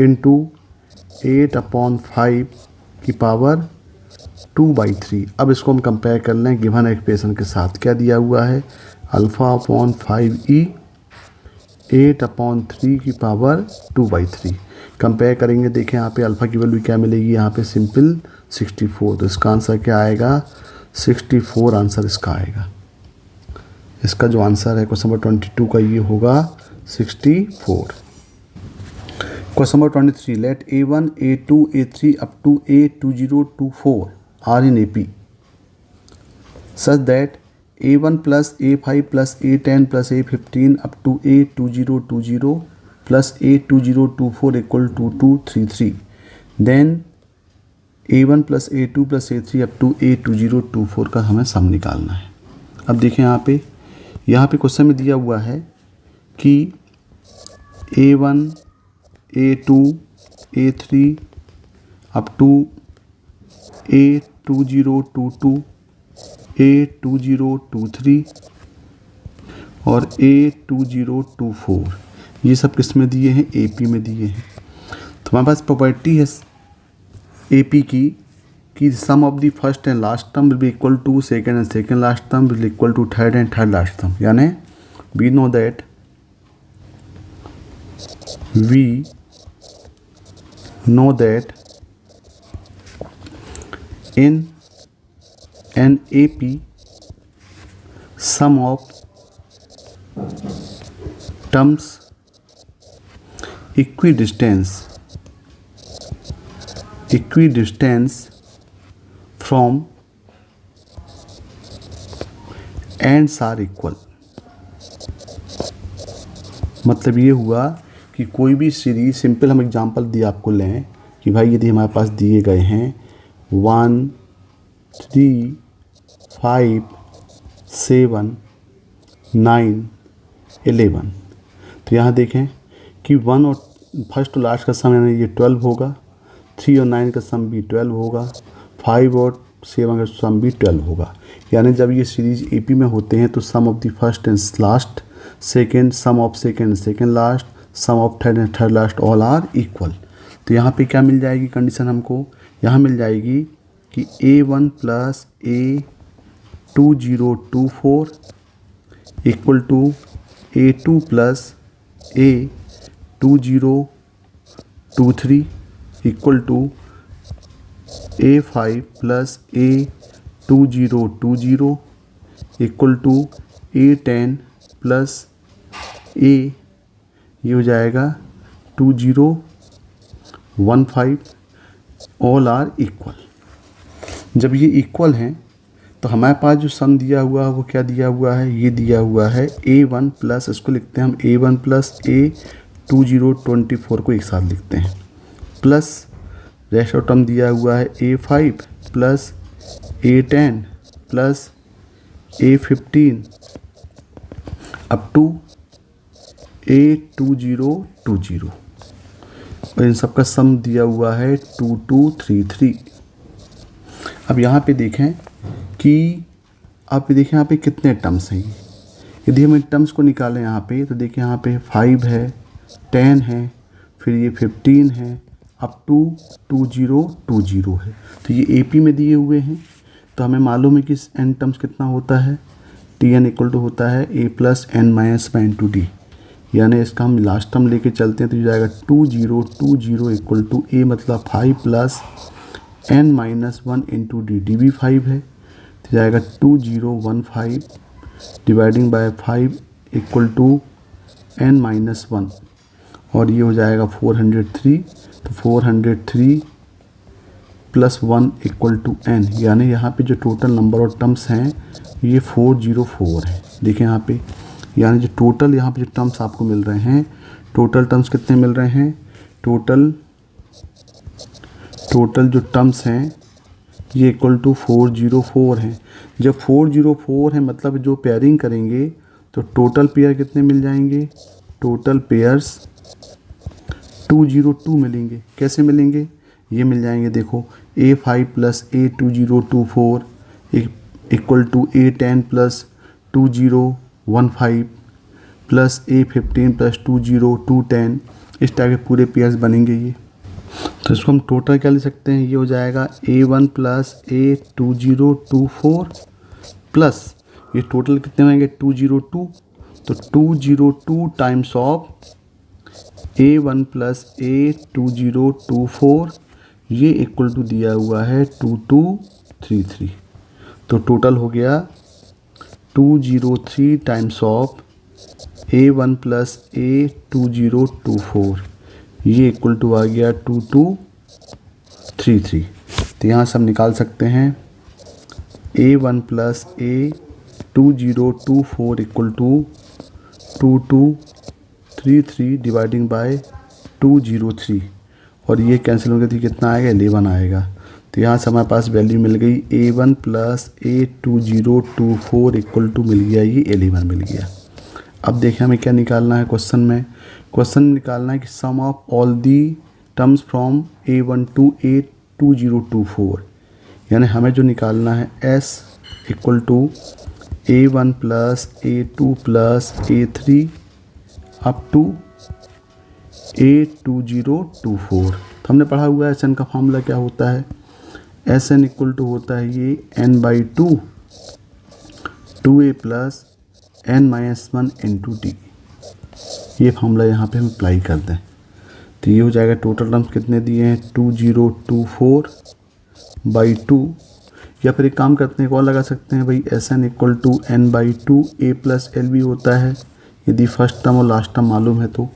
इंटू 8 अपॉन 5 की पावर 2/3। अब इसको हम कंपेयर कर लें गिवन एक्सप्रेशन के साथ। क्या दिया हुआ है अल्फ़ा अपॉन 5e 8 अपॉन 3 की पावर 2/3। कंपेयर करेंगे, देखें यहाँ पे अल्फ़ा की वैल्यू क्या मिलेगी, यहाँ पे सिंपल 64। तो इसका आंसर क्या आएगा 64 आंसर इसका आएगा। इसका जो आंसर है क्वेश्चन नंबर 22 का ये होगा 64। Question number 23, let A1 A2 A3 up to A2024 are in AP such that A1 plus A5 plus A10 plus A15 up to A2020 plus A2024 equal to 233, then A1 plus A2 plus A3 up to A2024 का हमें सम निकालना है। अब देखें यहाँ पे question में दिया हुआ है कि A1 A2 A3 up to A2022 A2023 और A2024 ये सब किस में दिए हैं AP में दिए हैं। तो हमारे पास प्रॉपर्टी है AP की कि sum of the first and last term will be equal to second and second last term will equal to third and third last term. यानी we know that in an A P sum of terms equidistance from ends are equal। मतलब ये हुआ कि कोई भी series, simple हम example दिए आपको लें कि भाई यदि हमारे पास दिए गए हैं 1 3 5 7 9 11, तो यहाँ देखें कि 1 और फर्स्ट और लास्ट का सम यानी ये 12 होगा, 3 और 9 का सम भी 12 होगा, 5 और 7 का सम भी 12 होगा। यानी जब ये सीरीज एपी में होते हैं तो sum of the first and last, second sum of second last, sum of third and third last all are equal. तो यहाँ पे क्या मिल जाएगी कंडीशन हमको, यहाँ मिल जाएगी कि A1 plus A2024 equal to A2 plus A2023 equal to A5 plus A2020 equal to A10 plus ये हो जाएगा 2015 ऑल आर इक्वल। जब ये इक्वल हैं तो हमारे पास जो सम दिया हुआ है वो क्या दिया हुआ है, ये दिया हुआ है A1 प्लस, इसको लिखते हैं हम A1 प्लस A2024 को एक साथ लिखते हैं, प्लस रेस्ट ऑफ टर्म दिया हुआ है A5 plus A10 plus A15 up to A2020 और इन सब का सम दिया हुआ है 2233। अब यहाँ पे देखें कि आप देखें यहाँ पे कितने टर्म्स हैं। यदि हम इन टर्म्स को निकालें यहाँ पे तो देखिए यहाँ पे 5 है, 10 है, फिर ये 15 है, अप टू 2020 है। तो ये एपी में दिए हुए हैं, तो हमें मालूम है कि एन टर्म्स कितना होता है, टी एन इक्वल टू होता है a plus N minus one into d. यानी इसका हम लास्ट टर्म लेके चलते हैं तो ये जाएगा 2020 इक्वल टू ए मतलब 5 plus N minus one into D, D भी 5 है तो जाएगा 2015 dividing by 5 equal to N minus one और ये हो जाएगा 403। तो 403 प्लस 1 इक्वल टू एन, यानी यहाँ पे जो टोटल नंबर ऑफ टर्म्स हैं ये 404 है। देखिए यहाँ पे, यानी जो टोटल यहाँ पे जो टर्म्स आपको मिल रहे हैं, टोटल टर्म्स कितने मिल रहे हैं, टोटल जो टर्म्स हैं ये इक्वल टू 404 हैं। जब 404 है मतलब जो पेयरिंग करेंगे तो टोटल पेयर कितने मिल जाएंगे, टोटल पेयर्स 202 मिलेंगे। कैसे मिलेंगे, ये मिल जाएंगे देखो A5 plus A2024 equal to A10 plus 2015 plus A15 plus 20210, इस टाइप के पूरे पेयर्स बनेंगे ये। तो इसको हम टोटल क्या ले सकते हैं, ये हो जाएगा A1 प्लस A2024 प्लस ये टोटल कितने होंगे 202, तो 202 times of A1 plus A2024 ये इक्वल टू दिया हुआ है 2233। तो टोटल हो गया 203 times of A1 plus A2024 ये इक्वल टू आ गया 2233। तो यहाँ से हम निकाल सकते हैं A1 plus A2024 equal to 2233 dividing by 203 और ये कैंसिल होकर कितना आएगा 11 आएगा। तो यहाँ से हमारे पास वैल्यू मिल गई A1 plus A2024 equal to मिल गया ये 11 मिल गया। अब देखें हमें क्या निकालना है क्वेश्चन में, क्वेश्चन निकालना है कि sum of all the terms from A1 to A2024, यानी हमें जो निकालना है S equal to A1 plus A2 plus A3 up to A2024। तो हमने पढ़ा हुआ है SN का फॉर्मूला क्या होता है, SN इक्वल टू होता है ये n/2 2a plus n minus one into D. ये फॉर्मूला यहाँ पे हम अप्लाई कर दें तो ये हो जाएगा, टोटल टर्म्स कितने दिए हैं 2024/2, या फिर एक काम करते हैं, एक और लगा सकते हैं भाई, S N equal to N by two A plus L भी होता है यदि फर्स्ट टर्म और लास्ट टर्म मालूम है तो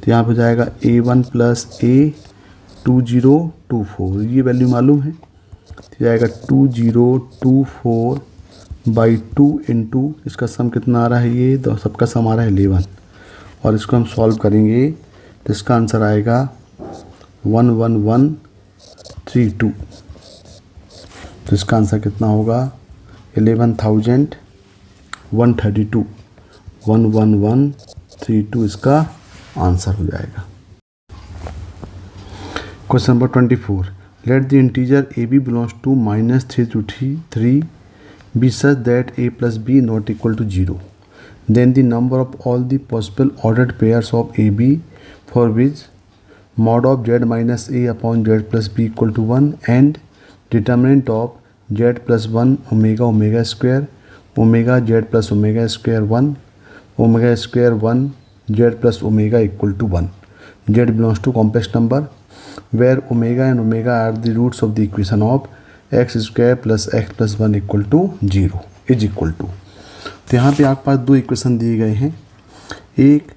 यहाँ पर जाएगा ए वन प्लस ए 2024, ये वैल्यू मालूम है, तो जाएगा 2024 बाई 2 इंटू इसका सम कितना आ रहा है, ये तो सबका सम आ रहा है 11, और इसको हम सॉल्व करेंगे तो इसका आंसर आएगा 11132। तो इसका आंसर कितना होगा 11,132, 11132 इसका आंसर हो जाएगा। Question number 24, let the integer A B belongs to -3 to 3 be such that a plus b not equal to 0, then the number of all the possible ordered pairs of ab for which mod of z minus a upon z plus b equal to 1 and determinant of z plus 1 omega omega square omega z plus omega square 1 omega square 1 z plus omega equal to 1. Z belongs to complex number where omega and omega are the roots of the equation of x square plus x plus 1 equal to 0 is equal to। तो यहाँ पे आपके पास दो equation दिए गए हैं। एक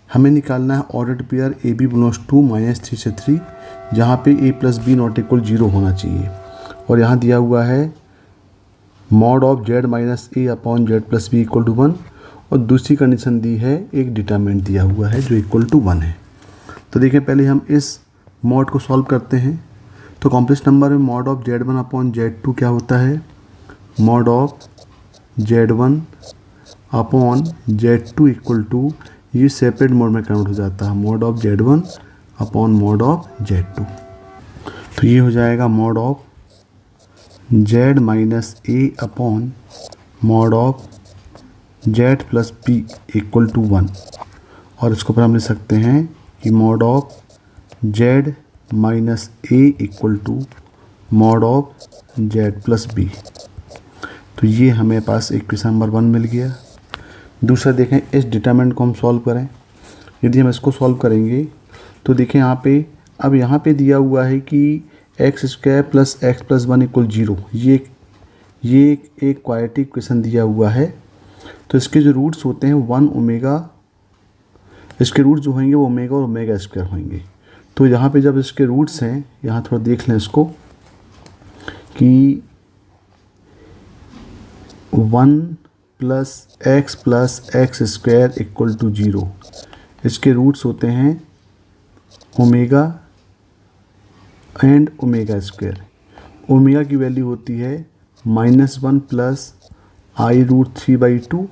हमें निकालना है ordered pair A B belongs to -3 से 3 जहाँ पे a plus B not equal 0 होना चाहिए, और यहाँ दिया हुआ है mod of z minus A upon z plus B equal to 1, और दूसरी कंडीशन दी है एक डिटरमिनेंट दिया हुआ है जो इक्वल टू 1 है। तो देखिए पहले हम इस मॉड को सॉल्व करते हैं। तो कॉम्प्लेक्स नंबर में mod of z1 upon z2 क्या होता है, mod of z1 upon z2 equal to, ये सेपरेट मोड में कन्वर्ट हो जाता है, mod of z1 upon mod of z2। तो ये हो जाएगा mod of z minus A upon mod of z plus B equal to 1, और इसको पर हम लिख सकते हैं कि mod of z minus A equal to mod of z plus B. तो ये हमें पास इक्वेशन नंबर 1 मिल गया। दूसरा देखें, इस डिटरमिनेंट को हम सॉल्व करें। यदि हम इसको सॉल्व करेंगे तो देखें यहाँ पे, अब यहाँ पे दिया हुआ है कि x square plus x plus 1 equal 0, ये एक क्वाड्रेटिक इक्वेशन दिया हुआ है। तो इसके जो रूट्स होते हैं 1 ओमेगा, इसके रूट्स जो होंगे वो ओमेगा और ओमेगा स्क्वायर होंगे। तो यहाँ पे जब इसके रूट्स हैं, यहाँ थोड़ा देख लें इसको कि 1 plus X square equal to 0, इसके रूट्स होते हैं omega and omega square. Omega की वैल्यू होती है -1 प्लस आई रूट 3/2,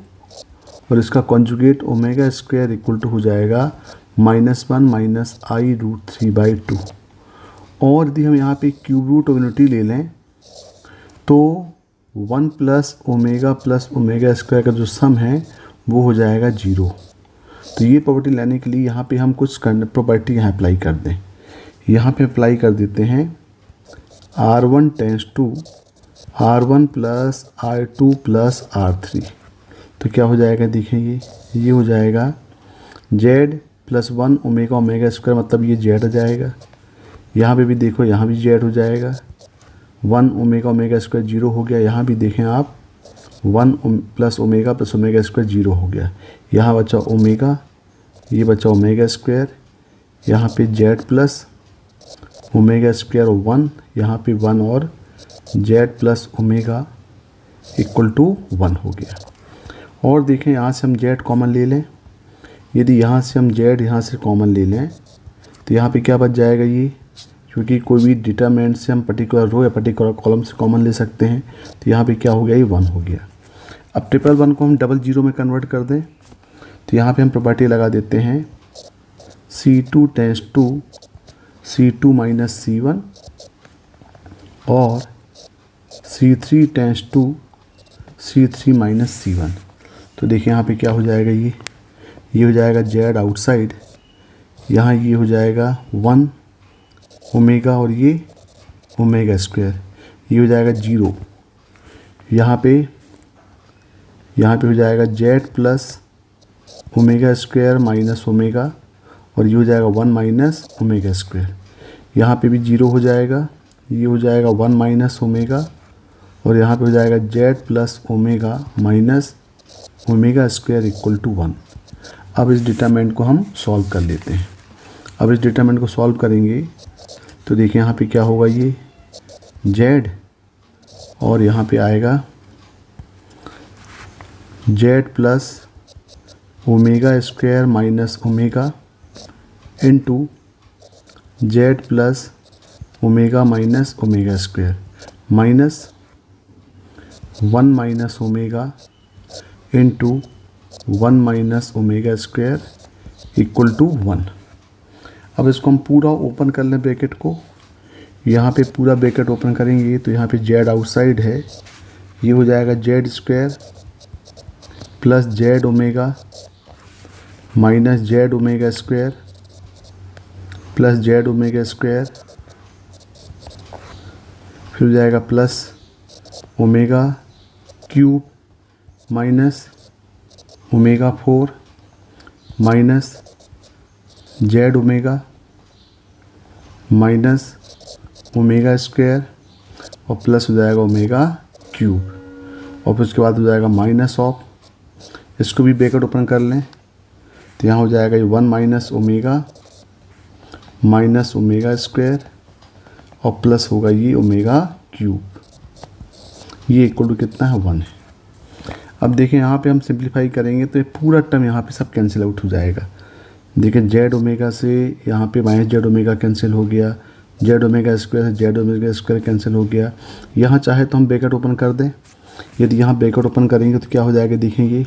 और इसका conjugate omega square equal to हो जाएगा -1 माइनस आई रूट 3/2। और यदि हम यहाँ पे क्यूब रूट ऑफ यूनिटी ले लें तो 1 प्लस ओमेगा स्क्वायर का जो सम है वो हो जाएगा 0। तो ये प्रॉपर्टी लेने के लिए यहाँ पे हम कुछ प्रॉपर्टी यहाँ अप्लाई कर दें। यहाँ पे अप्लाई कर देते हैं R1 tense to R1 plus R2 plus R3। तो क्या हो जाएगा, देखें ये हो जाएगा Z plus 1 omega omega square, मतलब ये Z हो जाएगा। यहाँ पे भी देखो, यहाँ भी Z हो जाएगा। 1 ओमेगा ओमेगा स्क्वायर 0 हो गया। यहाँ भी देखें आप 1 प्लस ओमेगा स्क्वायर 0 हो गया। यहाँ बचा ओमेगा, ये बचा ओमेगा स्क्वायर, यहाँ पे Z प्लस ओमेगा स्क्वायर 1, यहाँ पे 1 और Z plus omega equal to 1 हो गया। और देखें यहाँ से हम Z कॉमन ले लें। यदि यहाँ से हम Z यहाँ से कॉमन ले लें तो यहाँ पे क्या बच जाएगा, ये क्योंकि कोई भी डिटरमिनेंट से हम पर्टिकुलर रो या पर्टिकुलर कॉलम से कॉमन ले सकते हैं। तो यहाँ पे क्या हो गया, ये 1 हो गया। अब 111 को हम 00 में कन्वर्ट कर दें तो यहाँ पे हम प्रॉपर्टी लगा देते हैं C2 tense to C2 minus C1 और C3 tense to C3 minus C1। तो देखिए यहाँ पे क्या हो जाएगा, ये हो जाएगा Z आउटसाइड, यहाँ ये हो जाएगा 1 ओमेगा और ये ओमेगा स्क्वायर, ये हो जाएगा 0। यहाँ पे हो जाएगा Z plus omega square minus omega, और ये हो जाएगा 1 माइनस ओमेगा स्क्वायर। यहाँ पे भी 0 हो जाएगा, ये हो जाएगा 1 माइनस ओमेगा और यहाँ पे हो जाएगा Z plus omega minus omega square equal to 1। अब इस डिटरमिनेंट को हम सॉल्व कर लेते हैं। अब इस डिटरमिनेंट को सॉल्व करेंगे तो देखिए यहाँ पे क्या होगा, ये जेड और यहाँ पे आएगा Z plus omega square minus omega into Z plus omega minus omega square minus 1 minus omega into 1 minus omega square equal to 1। अब इसको हम पूरा ओपन कर लें ब्रैकेट को। यहाँ पे पूरा ब्रैकेट ओपन करेंगे तो यहाँ पे जेड आउटसाइड है, ये हो जाएगा Z square plus Z omega minus Z omega square plus Z omega square, फिर हो जाएगा plus omega cube minus omega 4 minus Z omega minus omega square और प्लस हो जाएगा ओमेगा क्यूब, और फिर उसके बाद हो जाएगा माइनस ऑफ, इसको भी ब्रैकेट ओपन कर लें तो यहाँ हो जाएगा ये 1 माइनस ओमेगा स्क्वायर और प्लस होगा ये ओमेगा क्यूब, ये इक्वल टू कितना है 1 है। अब देखिए यहाँ पे हम सिंप्लीफाई करेंगे तो ये पूरा टर्म यहाँ पे सब कैंसिल आउट हो जाएगा। देखिए जेड ओमेगा से यहाँ पे माइनस जेड ओमेगा कैंसिल हो गया, जेड ओमेगा स्क्वायर से जेड ओमेगा स्क्वायर कैंसिल हो गया। यहाँ चाहे तो हम ब्रैकेट ओपन कर दें, यदि यहाँ ब्रैकेट ओपन करेंगे तो क्या हो जाएगा देखेंगे,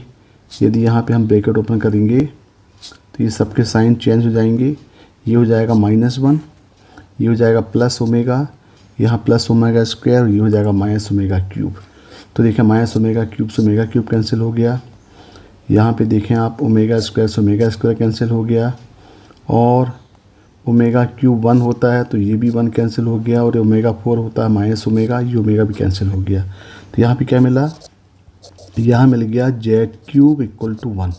यदि यहाँ पे हम ब्रैकेट ओपन करेंगे तो ये सबके साइन चेंज हो जाएंगे, ये हो जाएगा -1, ये हो जाएगा प्लस ओमेगा, यहाँ प्लस ओमेगा स्क्वायर, ये हो जाएगा माइनस ओमेगा क्यूब। तो देखिए माइनस ओमेगा क्यूब से ओमेगा क्यूब कैंसिल हो गया, यहाँ पे देखें आप ओमेगा स्क्वायर से ओमेगा स्क्वायर कैंसिल हो गया, और ओमेगा क्यूब 1 होता है तो ये भी 1 कैंसिल हो गया, और ओमेगा 4 होता है माइनस ओमेगा, ये ओमेगा भी कैंसिल हो गया। तो यहाँ पे क्या मिला, यहाँ मिल गया जेड क्यूब इक्वल टू 1,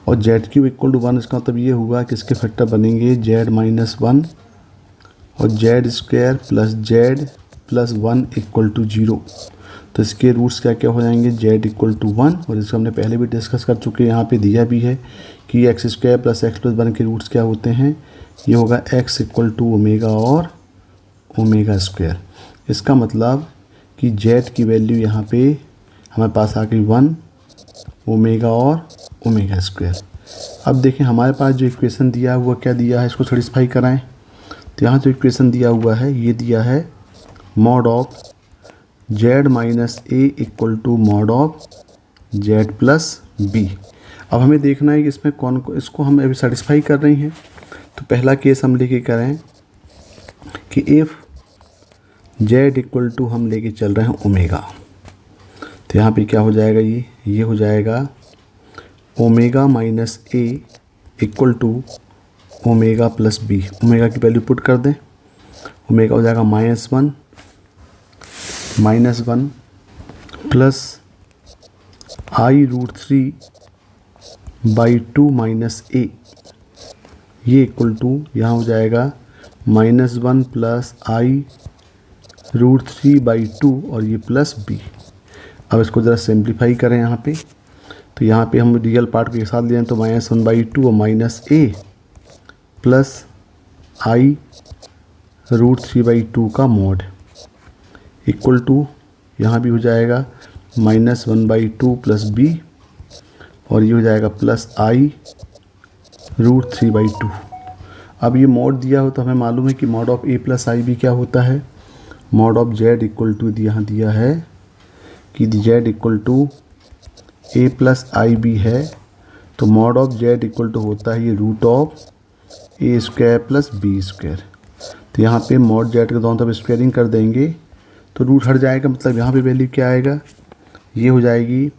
और जेड क्यूब इक्वल टू 1 इसका मतलब ये हुआ कि इसके फैक्टर बनेंगे जेड -1 और Z square plus Z plus 1 equal to 0। तो इसके रूट्स क्या क्या हो जाएंगे, जेड इक्वल टू 1, और इसको हमने पहले भी डिस्कस कर चुके हैं, यहाँ पे दिया भी है कि x square plus x plus 1 के रूट्स क्या होते हैं, ये होगा एक्स इक्वल टू ओमेगा और ओमेगा स्क्वायर। इसका मतलब कि जेड की वैल्यू यहाँ पे हमारे पास आ गई 1 ओमेगा और ओमेगा स्क्वायर। अब देखें हमारे पास जो इक्वेशन दिया हुआ क्या दिया है, इसको सेटिस्फाई कराएं। तो यहाँ जो इक्वेशन दिया हुआ है ये दिया है mod of Z minus A equal to mod of Z plus B. अब हमें देखना है कि इसमें कौन को, इसको हम अभी सेटिस्फाई कर रही हैं। तो पहला केस हम लेके करें कि इफ़ जेड इक्वल टू हम लेके चल रहे हैं ओमेगा, तो यहाँ पे क्या हो जाएगा, ये हो जाएगा omega minus A equal to omega plus B. Omega की वैल्यू पुट कर दें, ओमेगा हो जाएगा -1 प्लस I√3/2 माइनस ए, ये इक्वल टू यहाँ हो जाएगा -1 प्लस I√3/2 और ये प्लस बी। अब इसको ज़रा सिंप्लीफाई करें यहाँ पे, तो यहाँ पे हम रियल पार्ट को एक साथ ले जाएं तो -1/2 और माइनस ए प्लस I√3/2 का मॉड इक्वल टू यहाँ भी हो जाएगा -1/2 प्लस बी, और ये हो जाएगा प्लस I√3/2। अब ये मॉड दिया हो तो हमें मालूम है कि mod of A plus I B क्या होता है, mod of Z equal to यहाँ दिया है कि Z equal to A plus I B है, तो mod of Z equal to होता है ये root of A square plus B square. तो यहाँ पे मॉड जेड के दोनों तरफ स्क्वायरिंग कर देंगे तो रूट हट जाएगा, मतलब यहाँ पे वैल्यू क्या आएगा, ये हो जाएगी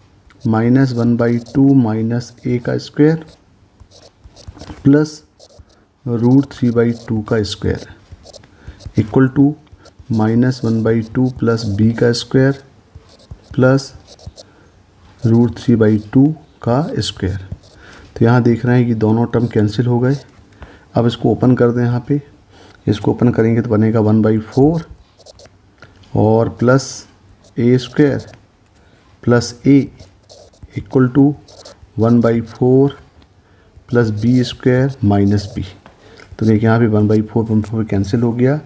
-1/2 माइनस ए का स्क्वायर प्लस √3/2 का square equal to -1/2 plus B का स्क्वायर प्लस √3/2 का स्क्वायर। तो यहाँ देख रहे हैं कि दोनों टर्म कैंसिल हो गए। अब इसको ओपन कर दें, यहाँ पे इसको ओपन करेंगे तो बनेगा 1/4 और plus A square plus A equal to 1/4 plus B square minus B. तो देखिए यहाँ पे 1/4 कैंसिल हो गया,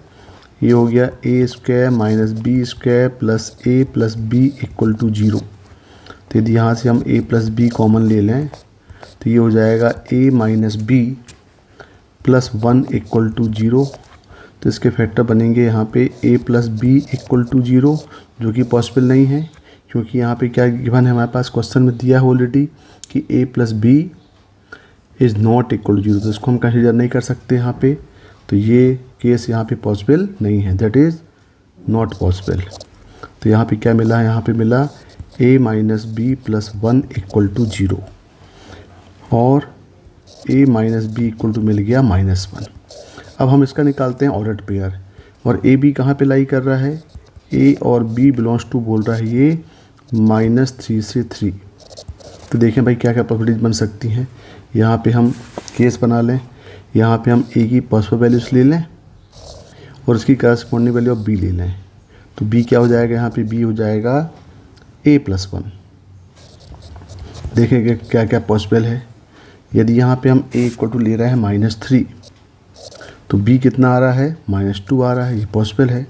ये हो गया a square minus b square plus B equal to 0। तो यदि यहाँ से हम a प्लस बी कॉमन ले लें तो ये हो जाएगा a minus B plus 1 equal to 0। तो इसके फैक्टर बनेंगे यहाँ पे a plus B equal to 0, जो कि पॉसिबल नहीं है क्योंकि यहाँ पे क्या गिवन है हमारे पास क्वेश्चन में दिया है ऑलरेडी कि a plus B is not equal to 0। तो इसको हम कंसिडर नहीं कर सकते यहाँ पे, तो ये केस यहाँ पे पॉसिबल नहीं है, दैट इज़ नॉट पॉसिबल। तो यहाँ पे क्या मिला है, यहाँ पे मिला a minus B plus 1 equal to 0 और a minus b equal to मिल गया -1। अब हम इसका निकालते हैं ऑर्डर्ड पेयर, और ए बी कहाँ पे लाई कर रहा है, a और b बिलोंग्स टू बोल रहा है ये -3 से 3। तो देखें भाई क्या क्या प्रॉपर्टीज बन सकती हैं। यहाँ पे हम केस बना लें, यहाँ पे हम a की पॉसिबल वैल्यूज ले लें और उसकी करस्पॉन्डिंग वैल्यू ऑफ b ले लें। तो b क्या हो जाएगा, यहाँ पे b हो जाएगा a प्लस 1। देखेंगे क्या क्या पॉसिबल है। यदि यहाँ पे हम a इक्वल टू ले रहे हैं -3 तो b कितना आ रहा है, -2 आ रहा है, ये पॉसिबल है।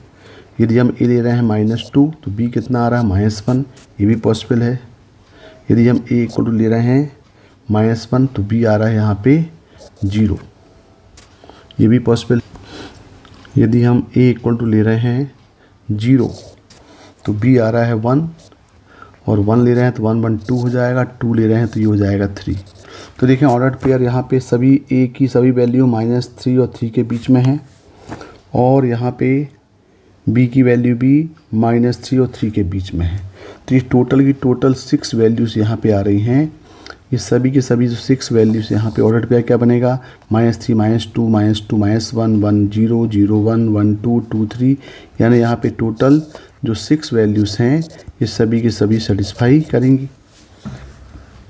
यदि हम a ले रहे हैं -2 तो b कितना आ रहा है, -1, ये भी पॉसिबल है। यदि हम a इक्वल टू ले रहे हैं -1 तो b आ रहा है यहाँ पे 0, ये भी पॉसिबल। यदि हम a इक्वल टू ले रहे हैं 0 तो b आ रहा है 1, और 1 ले रहे हैं तो 1 1 2 हो जाएगा, 2 ले रहे हैं तो ये हो जाएगा 3। तो देखें ऑर्डर्ड पेयर यहाँ पे सभी a की सभी वैल्यू -3 और 3 के बीच में है, और यहाँ पे b की वैल्यू भी -3 और 3 के बीच में है। तो ये टोटल की टोटल 6 वैल्यूज़ यहाँ पे आ रही हैं। ये सभी की सभी जो 6 वैल्यूज़ यहाँ पे ऑर्डर्ड पेयर क्या बनेगा, -3 -2 -2 -1 1 0 0 1 1 2 2 3, यानी यहाँ पे टोटल जो 6 वैल्यूज़ हैं ये सभी की सभी सेटिस्फाई करेंगी।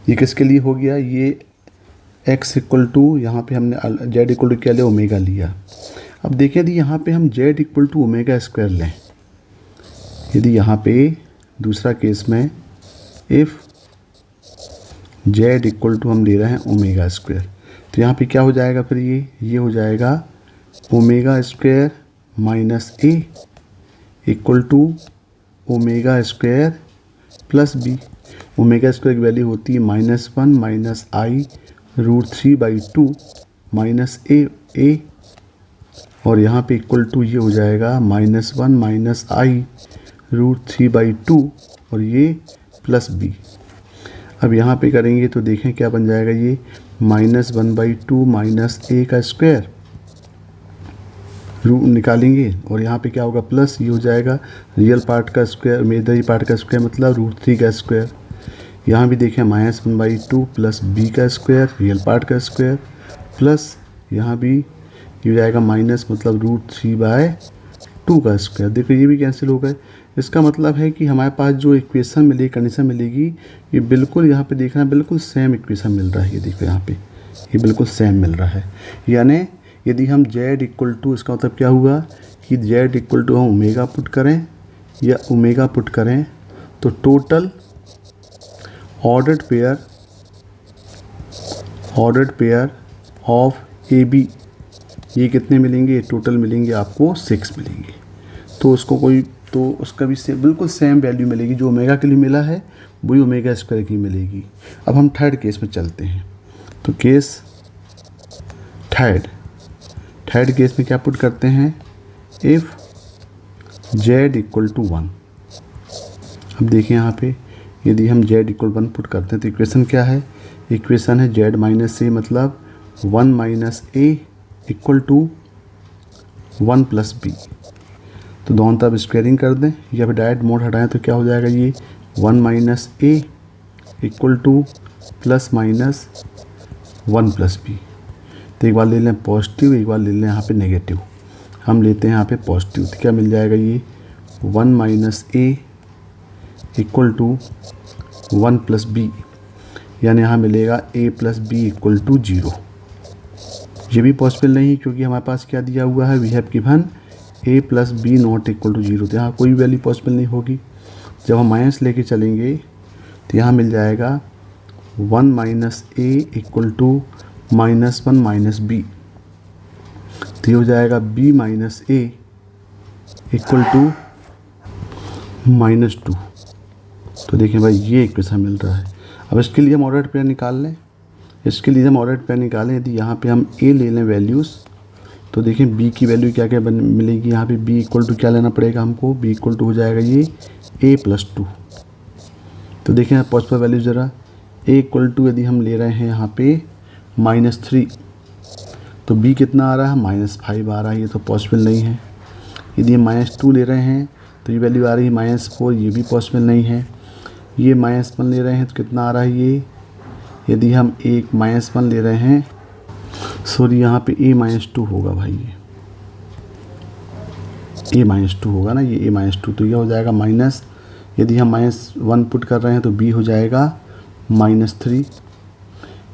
ये किसके लिए हो गया, ये x इक्वल टू यहाँ पे हमने z इक्वल टू क्या लिया, ओमेगा लिया। अब देखें यदि यहाँ पे हम z equal to omega square लें, यदि यहाँ पे दूसरा केस में इफ़ z इक्वल टू हम ले रहे हैं ओमेगा स्क्वायर, तो यहाँ पे क्या हो जाएगा, फिर ये हो जाएगा omega square minus a equal to omega square plus b। Omega square की वैल्यू होती है -1 माइनस i √3/2 माइनस a, और यहाँ पे इक्वल टू ये हो जाएगा -1 माइनस i √3/2 और ये प्लस b। अब यहाँ पे करेंगे तो देखें क्या बन जाएगा, ये -1/2 माइनस a का स्क्वायर रूट निकालेंगे, और यहाँ पे क्या होगा प्लस, ये हो जाएगा रियल पार्ट का स्क्वायर, इमेजिनरी पार्ट का स्क्वायर मतलब √3 का स्क्वायर। यहाँ भी देखें -1/2 प्लस b का स्क्वायर रियल पार्ट का स्क्वायर, प्लस यहाँ भी ये हो जाएगा माइनस मतलब √3/2 का स्क्वायर। देखो ये भी कैंसिल हो गए। इसका मतलब है कि हमारे पास जो इक्वेशन मिलेगी, कंडीशन मिलेगी, ये बिल्कुल यहाँ पे देखना बिल्कुल सेम इक्वेशन मिल रहा है। ये देखो यहाँ पे ये बिल्कुल सेम मिल रहा है। यानी यदि हम z इक्वल टू, इसका मतलब क्या हुआ कि z इक्वल टू हम ओमेगा पुट करें या ओमेगा पुट करें तो total ordered pair of AB ये कितने मिलेंगे, टोटल मिलेंगे आपको 6 मिलेंगे। तो उसका भी बिल्कुल सेम वैल्यू मिलेगी, जो ओमेगा के लिए मिला है वही ओमेगा स्क्वायर की मिलेगी। अब हम थर्ड केस में चलते हैं। तो केस थर्ड केस में क्या पुट करते हैं, इफ़ z इक्वल टू 1। अब देखिए यहाँ पे यदि हम z इक्वल 1 पुट करते हैं तो इक्वेशन क्या है, इक्वेशन है z माइनस a मतलब 1 minus a equal to 1 plus b। तो दोनों तरफ स्क्वायरिंग कर दें या फिर डायरेक्ट मोड हटाएं तो क्या हो जाएगा, ये 1 minus a equal two plus minus 1 plus b। तो एक बार ले लें पॉजिटिव, एक बार ले लें यहाँ पे नेगेटिव। हम लेते हैं यहाँ पे पॉजिटिव, तो क्या मिल जाएगा, ये 1 minus a equal to 1 plus b, यानी यहाँ मिलेगा a plus B equal to 0। ये भी पॉसिबल नहीं क्योंकि हमारे पास क्या दिया हुआ है, we have given a plus B not equal to 0। तो यहाँ कोई वैल्यू पॉसिबल नहीं होगी। जब हम माइनस लेके चलेंगे तो यहाँ मिल जाएगा 1 minus A equal to -1 minus B, तो ये हो जाएगा b minus A equal to -2। तो देखिए भाई ये इक्वेशन मिल रहा है। अब इसके लिए हम ऑर्डर पेयर निकाल लें। इसके लिए हम ऑर्डर पेयर निकालें, यदि यहाँ पे हम a ले लें वैल्यूज़, तो देखिए b की वैल्यू क्या क्या मिलेगी। यहाँ पे b इक्वल टू क्या लेना पड़ेगा हमको, b इक्वल टू हो जाएगा ये a + 2। तो देखें पॉसिबल वैल्यू ज़रा, a इक्वल टू यदि हम ले रहे हैं यहाँ पे -3, तो b कितना आ रहा है, -5 आ रहा है, ये तो पॉसिबल नहीं है। यदि हम -2 ले रहे हैं तो ये वैल्यू आ रही है -4, ये भी पॉसिबल नहीं है। ये -1 ले रहे हैं तो कितना आ रहा है ये, यदि हम एक -1 ले रहे हैं, सॉरी यहाँ पे a-2 होगा भाई, ये a-2 होगा ना, ये a-2, तो ये हो जाएगा माइनस, यदि हम -1 पुट कर रहे हैं तो b हो जाएगा -3।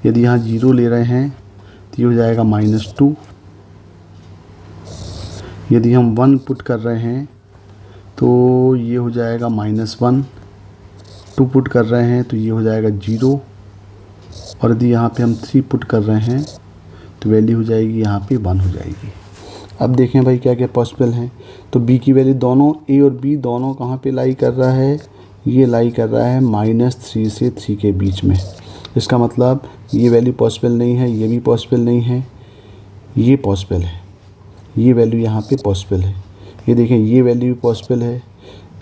यदि यहाँ 0 ले रहे हैं तो ये हो जाएगा -2। यदि हम 1 पुट कर रहे हैं तो ये हो जाएगा -1, 2 पुट कर रहे हैं तो ये हो जाएगा 0, और यदि यहाँ पे हम 3 पुट कर रहे हैं तो वैल्यू हो जाएगी यहाँ पे 1 हो जाएगी। अब देखें भाई क्या क्या पॉसिबल हैं। तो b की वैल्यू दोनों a और b दोनों कहाँ पे लाई कर रहा है, ये लाई कर रहा है -3 से 3 के बीच में। इसका मतलब ये वैल्यू पॉसिबल नहीं है, ये भी पॉसिबल नहीं है, ये पॉसिबल है, ये वैल्यू यहाँ पे पॉसिबल है। ये देखें ये वैल्यू भी पॉसिबल है।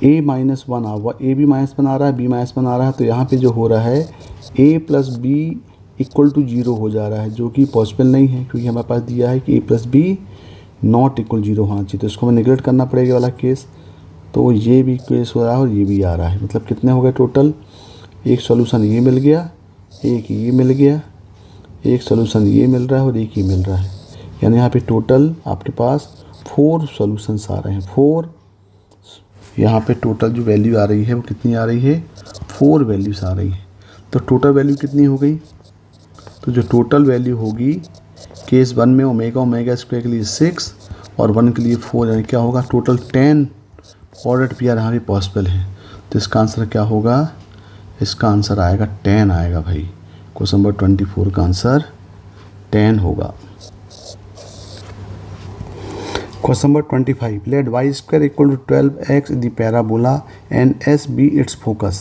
a-1 आ हुआ, a भी -1 आ रहा है, b -1 आ रहा है, तो यहाँ पे जो हो रहा है a + b इक्वल टू 0 हो जा रहा है, जो कि पॉसिबल नहीं है, क्योंकि हमारे पास दिया है कि a + b नॉट इक्वल 0 होना चाहिए। तो इसको हमें निगलेक्ट करना पड़ेगा वाला केस। तो ये भी केस हो रहा है और ये भी आ रहा है। मतलब कितने हो गए टोटल, एक सॉल्यूशन ये मिल गया, एक ये मिल गया, एक सॉल्यूशन ये मिल रहा है और एक ये मिल रहा है। यानी यहाँ पे टोटल आपके पास 4 सॉल्यूशंस आ रहे हैं। 4 यहाँ पे टोटल जो वैल्यू आ रही है वो कितनी आ रही है, 4 वैल्यूज़ आ रही है। तो टोटल वैल्यू कितनी हो गई, तो जो टोटल वैल्यू होगी केस 1 में ओमेगा स्क्वायर के लिए 6 और 1 के लिए 4, यानी क्या होगा टोटल 10 ऑर्डर पेयर यहाँ पे पॉसिबल है। तो इसका आंसर क्या होगा, इसका आंसर आएगा 10 आएगा भाई। क्वेश्चन नंबर 24 का आंसर 10 होगा। Question number 25. Let y² equal to 12x the parabola and S be its focus.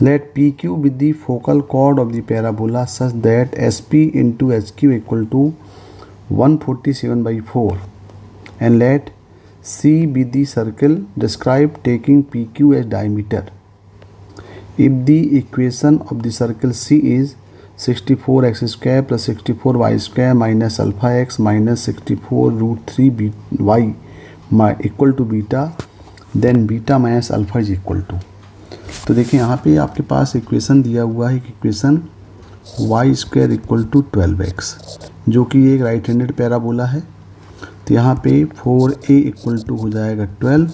Let PQ be the focal chord of the parabola such that SP into HQ equal to 147/4, and let C be the circle described taking PQ as diameter. If the equation of the circle C is 64x² plus 64y² minus alpha x minus 64√3y equal to beta, then beta minus alpha is equal to। तो देखिए यहाँ पे आपके पास equation दिया हुआ है, equation y² equal to 12x, जो कि एक राइट हैंडेड पैराबोला है। तो यहाँ पे 4a इक्वल टू हो जाएगा 12,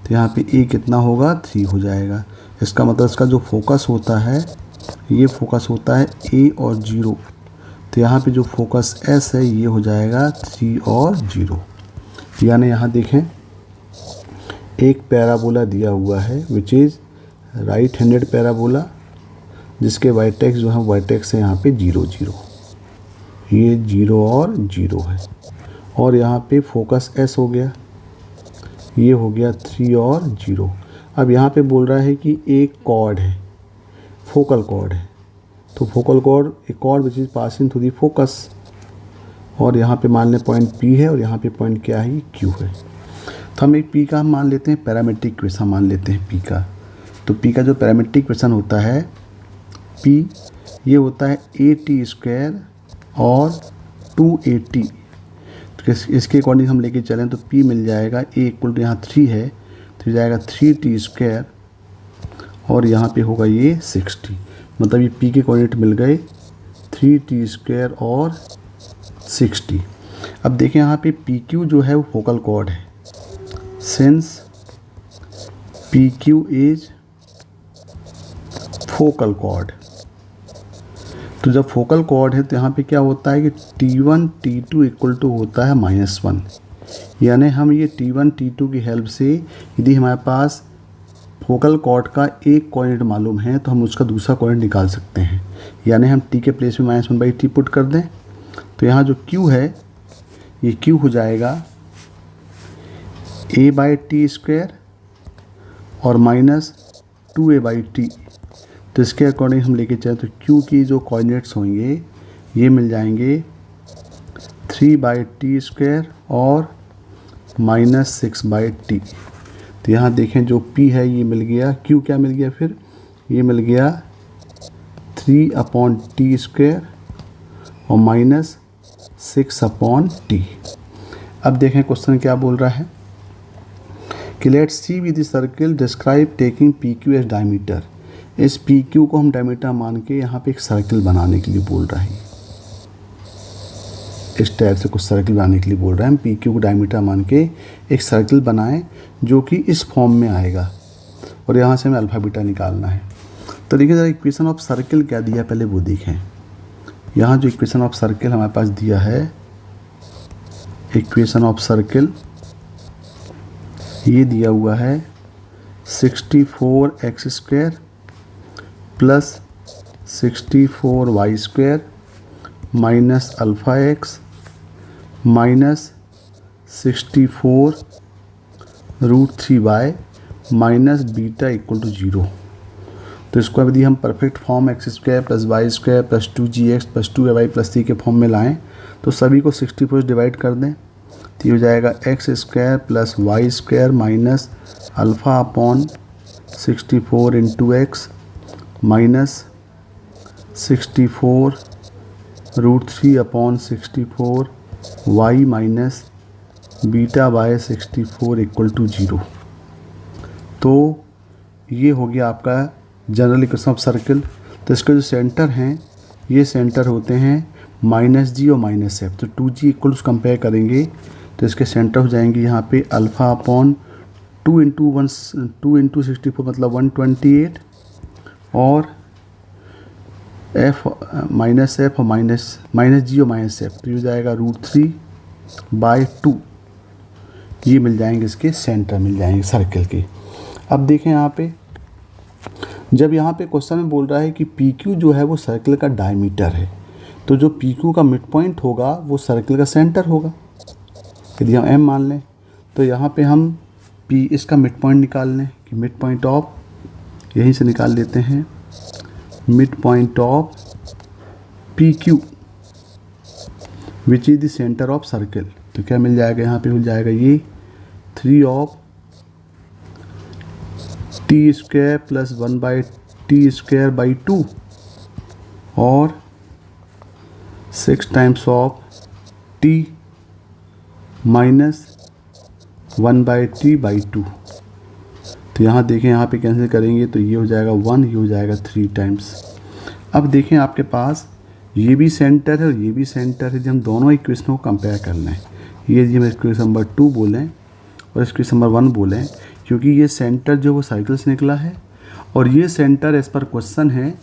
तो यहाँ पे a कितना होगा 3 हो जाएगा। इसका मतलब इसका जो फोकस होता है, ये फोकस होता है a और 0, तो यहाँ पे जो फोकस s है ये हो जाएगा 3 और 0। यानी यहाँ देखें एक पैराबोला दिया हुआ है which is right handed parabola, जिसके वर्टेक्स जो है वर्टेक्स है यहाँ पे 0 0, ये 0 और 0 है, और यहाँ पे फोकस s हो गया, ये हो गया 3 और 0। अब यहाँ पे बोल रहा है कि एक कॉर्ड है, फोकल कॉर्ड है, तो फोकल कॉर्ड एक chord which is passing through the focus, और यहाँ पे मान लें पॉइंट P है और यहाँ पे पॉइंट क्या है, Q है। तो हम एक P का मान लेते हैं, पैरामेट्रिक इक्वेशन मान लेते हैं P का। तो P का जो पैरामेट्रिक इक्वेशन होता है P, ये होता है AT² और 2AT। तो इसके अकॉर्डिंग हम लेके चलें तो P मिल जाएगा, A इक्वल टू यहाँ 3 है तो जाएगा 3T² और यहाँ पे होगा ये 60। मतलब ये P के कोऑर्डिनेट मिल गए 3T² और 60। अब देखें यहाँ पे PQ जो है वो फोकल कॉर्ड है, since PQ is focal cord. तो जब फोकल कॉर्ड है तो यहाँ पे क्या होता है कि T1 T2 इक्वल टू होता है -1। यानी हम ये T1 T2 की हेल्प से यदि हमारे पास फोकल कॉर्ड का एक कोऑर्डिनेट मालूम है तो हम उसका दूसरा कोऑर्डिनेट निकाल सकते हैं। यानी हम टी के प्लेस में -1/t पुट कर दें तो यहाँ जो q है ये q हो जाएगा a/t² और -2a/t। तो इसके अकॉर्डिंग हम लेके चलें तो q की जो कोऑर्डिनेट्स होंगे ये मिल जाएंगे 3/t² और -6/t। तो यहाँ देखें जो p है ये मिल गया, q क्या मिल गया फिर, ये मिल गया 3/t² और -6/t। अब देखें क्वेश्चन क्या बोल रहा है कि let's see with the circle describe taking PQ as diameter. इस PQ को हम डायमीटर मान के यहाँ पे एक सर्किल बनाने के लिए बोल रहा है। इस टाइप से कुछ सर्किल बनाने के लिए बोल रहे हैं। हम PQ को डायमीटर मान के एक सर्किल बनाएं जो कि इस फॉर्म में आएगा और यहाँ से हमें अल्फा बीटा निकालना है। तो देखिए ज़रा इक्वेशन ऑफ सर्किल क्या दिया पहले वो देखें। यहाँ जो इक्वेशन ऑफ सर्किल हमारे पास दिया है, इक्वेशन ऑफ सर्किल ये दिया हुआ है 64x² plus 64y² minus alpha x minus 64√3y minus beta equal to 0। तो इसको यदि हम perfect form x² plus y² plus 2gx plus 2ay प्लस c के फॉर्म में लाएं तो सभी को 64 डिवाइड कर दें तो ये हो जाएगा x² plus y² minus alpha upon 64 into x minus 64√3 upon 64 y minus beta by 64 equal to 0। तो ये हो गया आपका जनरल इक्वेशन ऑफ सर्किल। तो इसके जो सेंटर हैं ये सेंटर होते हैं -g और -f। तो 2g इक्वल टू कंपेयर करेंगे तो इसके सेंटर हो जाएंगे यहाँ पे अल्फ़ा अपॉन 2 इंटू 64 मतलब 128 और f माइनस f और माइनस g और -f तो ये हो जाएगा √3/2। ये मिल जाएंगे, इसके सेंटर मिल जाएंगे सर्किल के। अब देखें यहाँ पे जब यहाँ पे क्वेश्चन में बोल रहा है कि PQ जो है वो सर्किल का डायमीटर है तो जो PQ का मिड पॉइंट होगा वो सर्किल का सेंटर होगा। यदि हम M मान लें तो यहाँ पे हम P इसका मिड पॉइंट निकाल लें कि मिड पॉइंट ऑफ, यहीं से निकाल लेते हैं mid point of PQ which is the centre of circle. तो क्या मिल जाएगा, यहाँ पे मिल जाएगा ये 3/t² प्लस 1/t²/2 और 6 times of t minus 1/t/2। तो यहाँ देखें यहाँ पे कैंसिल करेंगे तो ये हो जाएगा 1, ये हो जाएगा 3 टाइम्स। अब देखें आपके पास ये भी सेंटर है और ये भी सेंटर है। जब हम दोनों इक्वेशनों को कंपेयर कर लें, ये हम इक्वेशन नंबर 2 बोलें और इक्वेशन नंबर 1 बोलें क्योंकि ये सेंटर जो वो सर्किल से निकला है और ये सेंटर एज पर क्वेश्चन है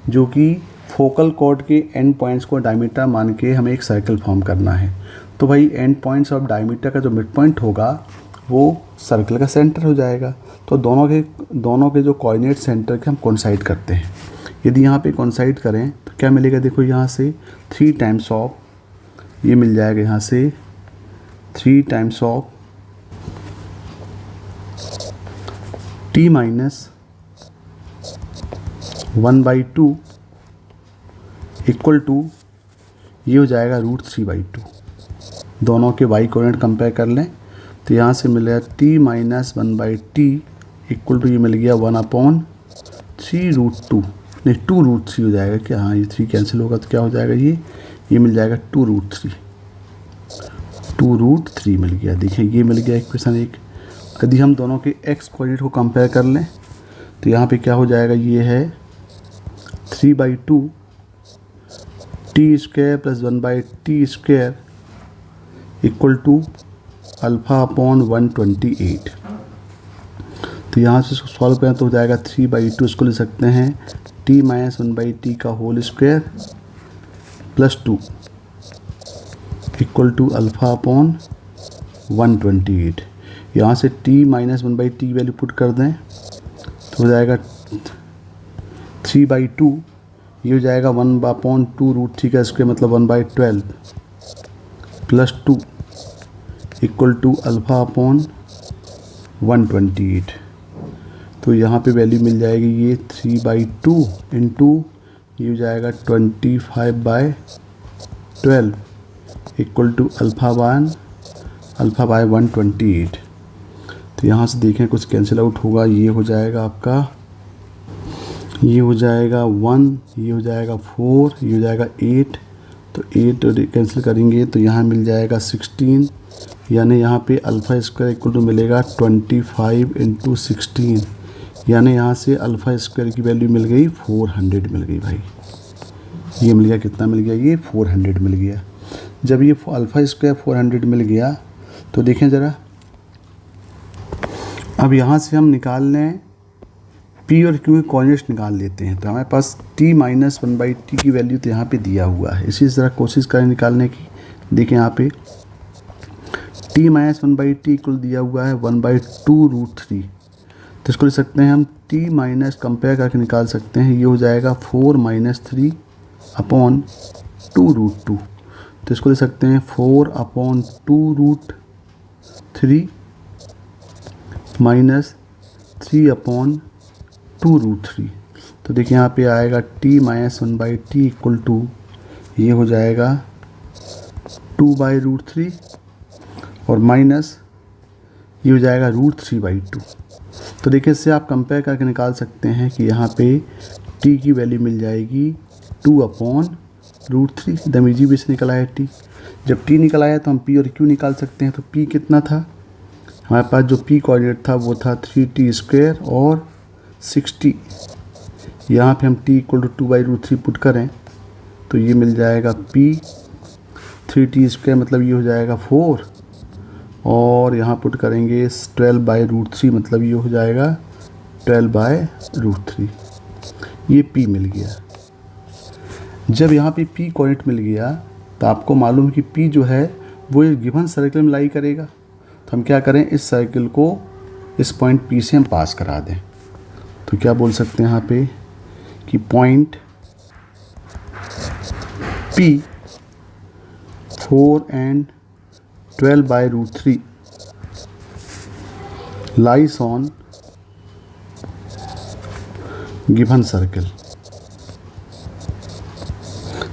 जो कि फोकल कॉर्ड के एंड पॉइंट्स को डायमीटर मान के हमें एक सर्किल फॉर्म करना है। तो भाई एंड पॉइंट्स ऑफ डायमीटर का जो मिड पॉइंट होगा वो सर्किल का सेंटर हो जाएगा। तो दोनों के जो कोऑर्डिनेट सेंटर के हम कोइंसाइड करते हैं। यदि यहाँ पे कोइंसाइड करें तो क्या मिलेगा, देखो यहाँ से 3 टाइम्स ऑफ, ये मिल जाएगा यहाँ से 3 times of t minus 1/2 equal to ये हो जाएगा √3/2। दोनों के y कोऑर्डिनेट कंपेयर कर लें तो यहाँ से मिलेगा t minus 1/t equal to ये मिल गया 1/3√2 नहीं 2√3 हो जाएगा क्या, हाँ ये 3 कैंसिल होगा तो क्या हो जाएगा, ये मिल जाएगा 2√3 मिल गया। देखिए ये मिल गया इक्वेशन 1। यदि हम दोनों के x कोऑर्डिनेट को कंपेयर कर लें तो यहाँ पे क्या हो जाएगा, ये है 3/2 t² plus 1/t² equal to alpha upon 128। तो यहाँ से इसको सॉल्व करें तो हो जाएगा 3/2, इसको ले सकते हैं t माइनस 1/t का whole square plus 2 equal to alpha upon 128। यहाँ से t minus 1/t value put कर दें तो हो जाएगा 3/2, ये हो जाएगा 1/2 √3 का स्क्वायर मतलब 1/12 plus 2 equal to alpha upon 128। तो यहाँ पे वैल्यू मिल जाएगी ये 3/2 इंटू ये हो जाएगा 25/12 इक्वल टू अल्फ़ा बाय 128। तो यहाँ से देखें कुछ कैंसिल आउट होगा, ये हो जाएगा आपका, ये हो जाएगा 1, ये हो जाएगा 4, ये हो जाएगा 8। तो 8 कैंसिल करेंगे तो यहाँ मिल जाएगा 16, यानी यहाँ पे अल्फ़ा स्क्वायर इक्वल टू मिलेगा 25 इंटू 16, यानी यहाँ से अल्फ़ा स्क्वायर की वैल्यू मिल गई 400 मिल गई भाई। ये मिल गया, कितना मिल गया, ये 400 मिल गया। जब ये अल्फ़ा स्क्वायर 400 मिल गया तो देखें ज़रा, अब यहाँ से हम निकाल लें पी और क्यू के कोऑर्डिनेट्स निकाल लेते हैं। तो हमारे पास t - 1/t की वैल्यू तो यहाँ पे दिया हुआ है, इसी तरह कोशिश करें निकालने की। देखें यहाँ पे t - 1/t इक्वल दिया हुआ है 1/2 √3। तो इसको लिख सकते हैं हम t माइनस कंपेयर करके निकाल सकते हैं, ये हो जाएगा 4 - 3 अपॉन 2 √2। तो इसको लिख सकते हैं 4/2 √3 माइनस 3/2 √3। तो देखिए यहाँ पे आएगा t - 1/t इक्वल टू ये हो जाएगा 2/√3 और माइनस ये हो जाएगा √3/2। तो देखिए इससे आप कंपेयर करके निकाल सकते हैं कि यहाँ पे t की वैल्यू मिल जाएगी 2/√3। दमीजी भी से निकल आया t। जब t निकल आया तो हम p और q निकाल सकते हैं। तो p कितना था, हमारे पास जो p कोऑर्डिनेट था वो था 3t² और 60। यहाँ पे हम t इक्वल टू 2/√3 पुट करें तो ये मिल जाएगा p 3t² मतलब ये हो जाएगा 4 और यहाँ पुट करेंगे 12/√3 मतलब ये हो जाएगा 12/√3। ये p मिल गया। जब यहाँ पे p कोऑर्डिनेट मिल गया तो आपको मालूम है कि p जो है वो एक गिवन सर्कल में लाई करेगा। तो हम क्या करें, इस सर्कल को इस पॉइंट p से हम पास करा दें। तो क्या बोल सकते हैं यहाँ पे कि point P 4 and 12/√3 lies on given circle.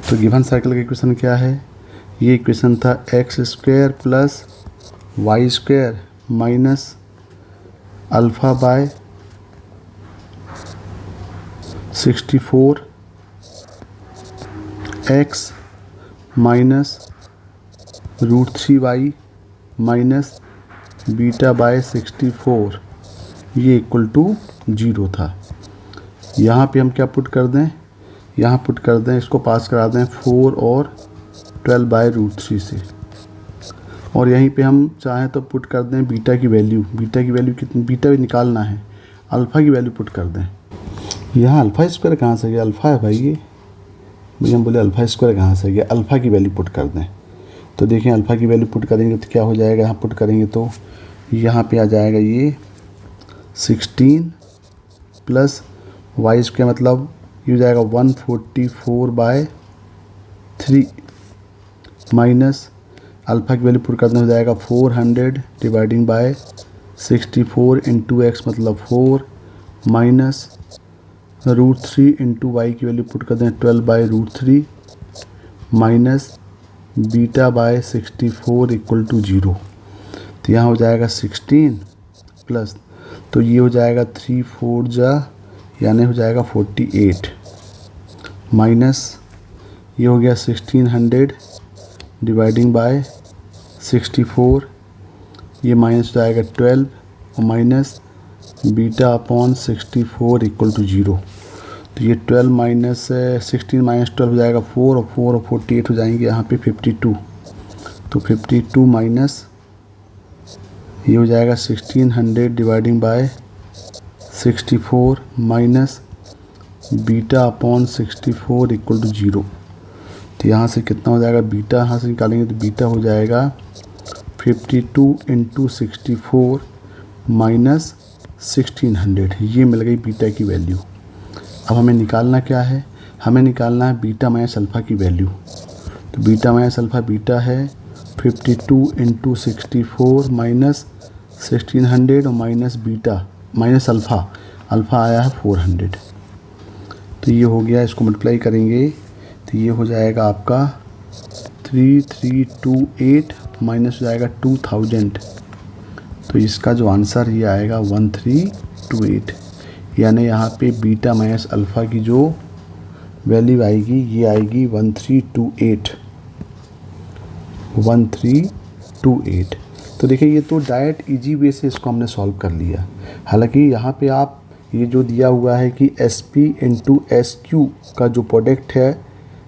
तो गिवन सर्कल का इक्वेशन क्या है, ये इक्वेशन था x² plus y² minus alpha bye 64 x minus √3y minus beta by 64, ये इक्वल टू 0 था। यहाँ पे हम क्या पुट कर दें, यहाँ पुट कर दें, इसको पास करा दें 4 और 12/√3 से, और यहीं पे हम चाहें तो पुट कर दें बीटा की वैल्यू कितनी, बीटा भी निकालना है, अल्फ़ा की वैल्यू पुट कर दें। यहाँ अल्फ़ा स्क्वायर कहाँ से गया, अल्फ़ा है भाई ये, भैया हम बोले अल्फ़ा स्क्वायर कहाँ से गया, अल्फ़ा की वैल्यू पुट कर दें। तो देखें अल्फ़ा की वैल्यू पुट करेंगे तो क्या हो जाएगा, यहाँ पुट करेंगे तो यहाँ पे आ जाएगा ये 16 प्लस y² मतलब ये हो जाएगा 144/3 माइनस अल्फ़ा की वैल्यू पुट करना हो जाएगा 400 डिवाइडिंग बाय 64 इंटू x मतलब 4 माइनस √3 इंटू वाई की वैल्यू पुट कर दें 12/√3 minus beta by 64 equal to 0। तो यहाँ हो जाएगा 16 प्लस, तो ये हो जाएगा 3 4 जा यानी हो जाएगा 48 माइनस ये हो गया 1600 डिवाइडिंग बाय 64, ये माइनस हो जाएगा 12 और minus beta upon 64 equal to 0। तो ये 12 माइनस 16 माइनस 12 हो जाएगा 4 और 48 हो जाएंगे यहाँ पे 52। तो 52 माइनस ये हो जाएगा 1600 dividing by 64 minus beta upon 64 equal to 0। तो यहाँ से कितना हो जाएगा, बीटा यहाँ से निकालेंगे तो बीटा हो जाएगा 52 इंटू 64 माइनस 1600, ये मिल गई बीटा की वैल्यू। अब हमें निकालना क्या है, हमें निकालना है बीटा माइनस अल्फ़ा की वैल्यू। तो बीटा माइनस अल्फ़ा बीटा है 52 × 64 माइनस 1600 और minus beta minus alpha, alpha आया है 400। तो ये हो गया, इसको मल्टीप्लाई करेंगे तो ये हो जाएगा आपका 3328 माइनस हो जाएगा 2000। तो इसका जो आंसर ये आएगा 1328, यानी यहाँ पे बीटा माइनस अल्फ़ा की जो वैल्यू आएगी ये आएगी 1328। तो देखिए ये तो डायरेक्ट इजी वे से इसको हमने सॉल्व कर लिया। हालांकि यहाँ पे आप ये जो दिया हुआ है कि SP × SQ का जो प्रोडक्ट है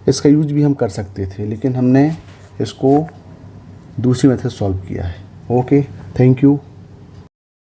इसका यूज भी हम कर सकते थे, लेकिन हमने इसको दूसरी मेथड सॉल्व किया है। Okay, thank you.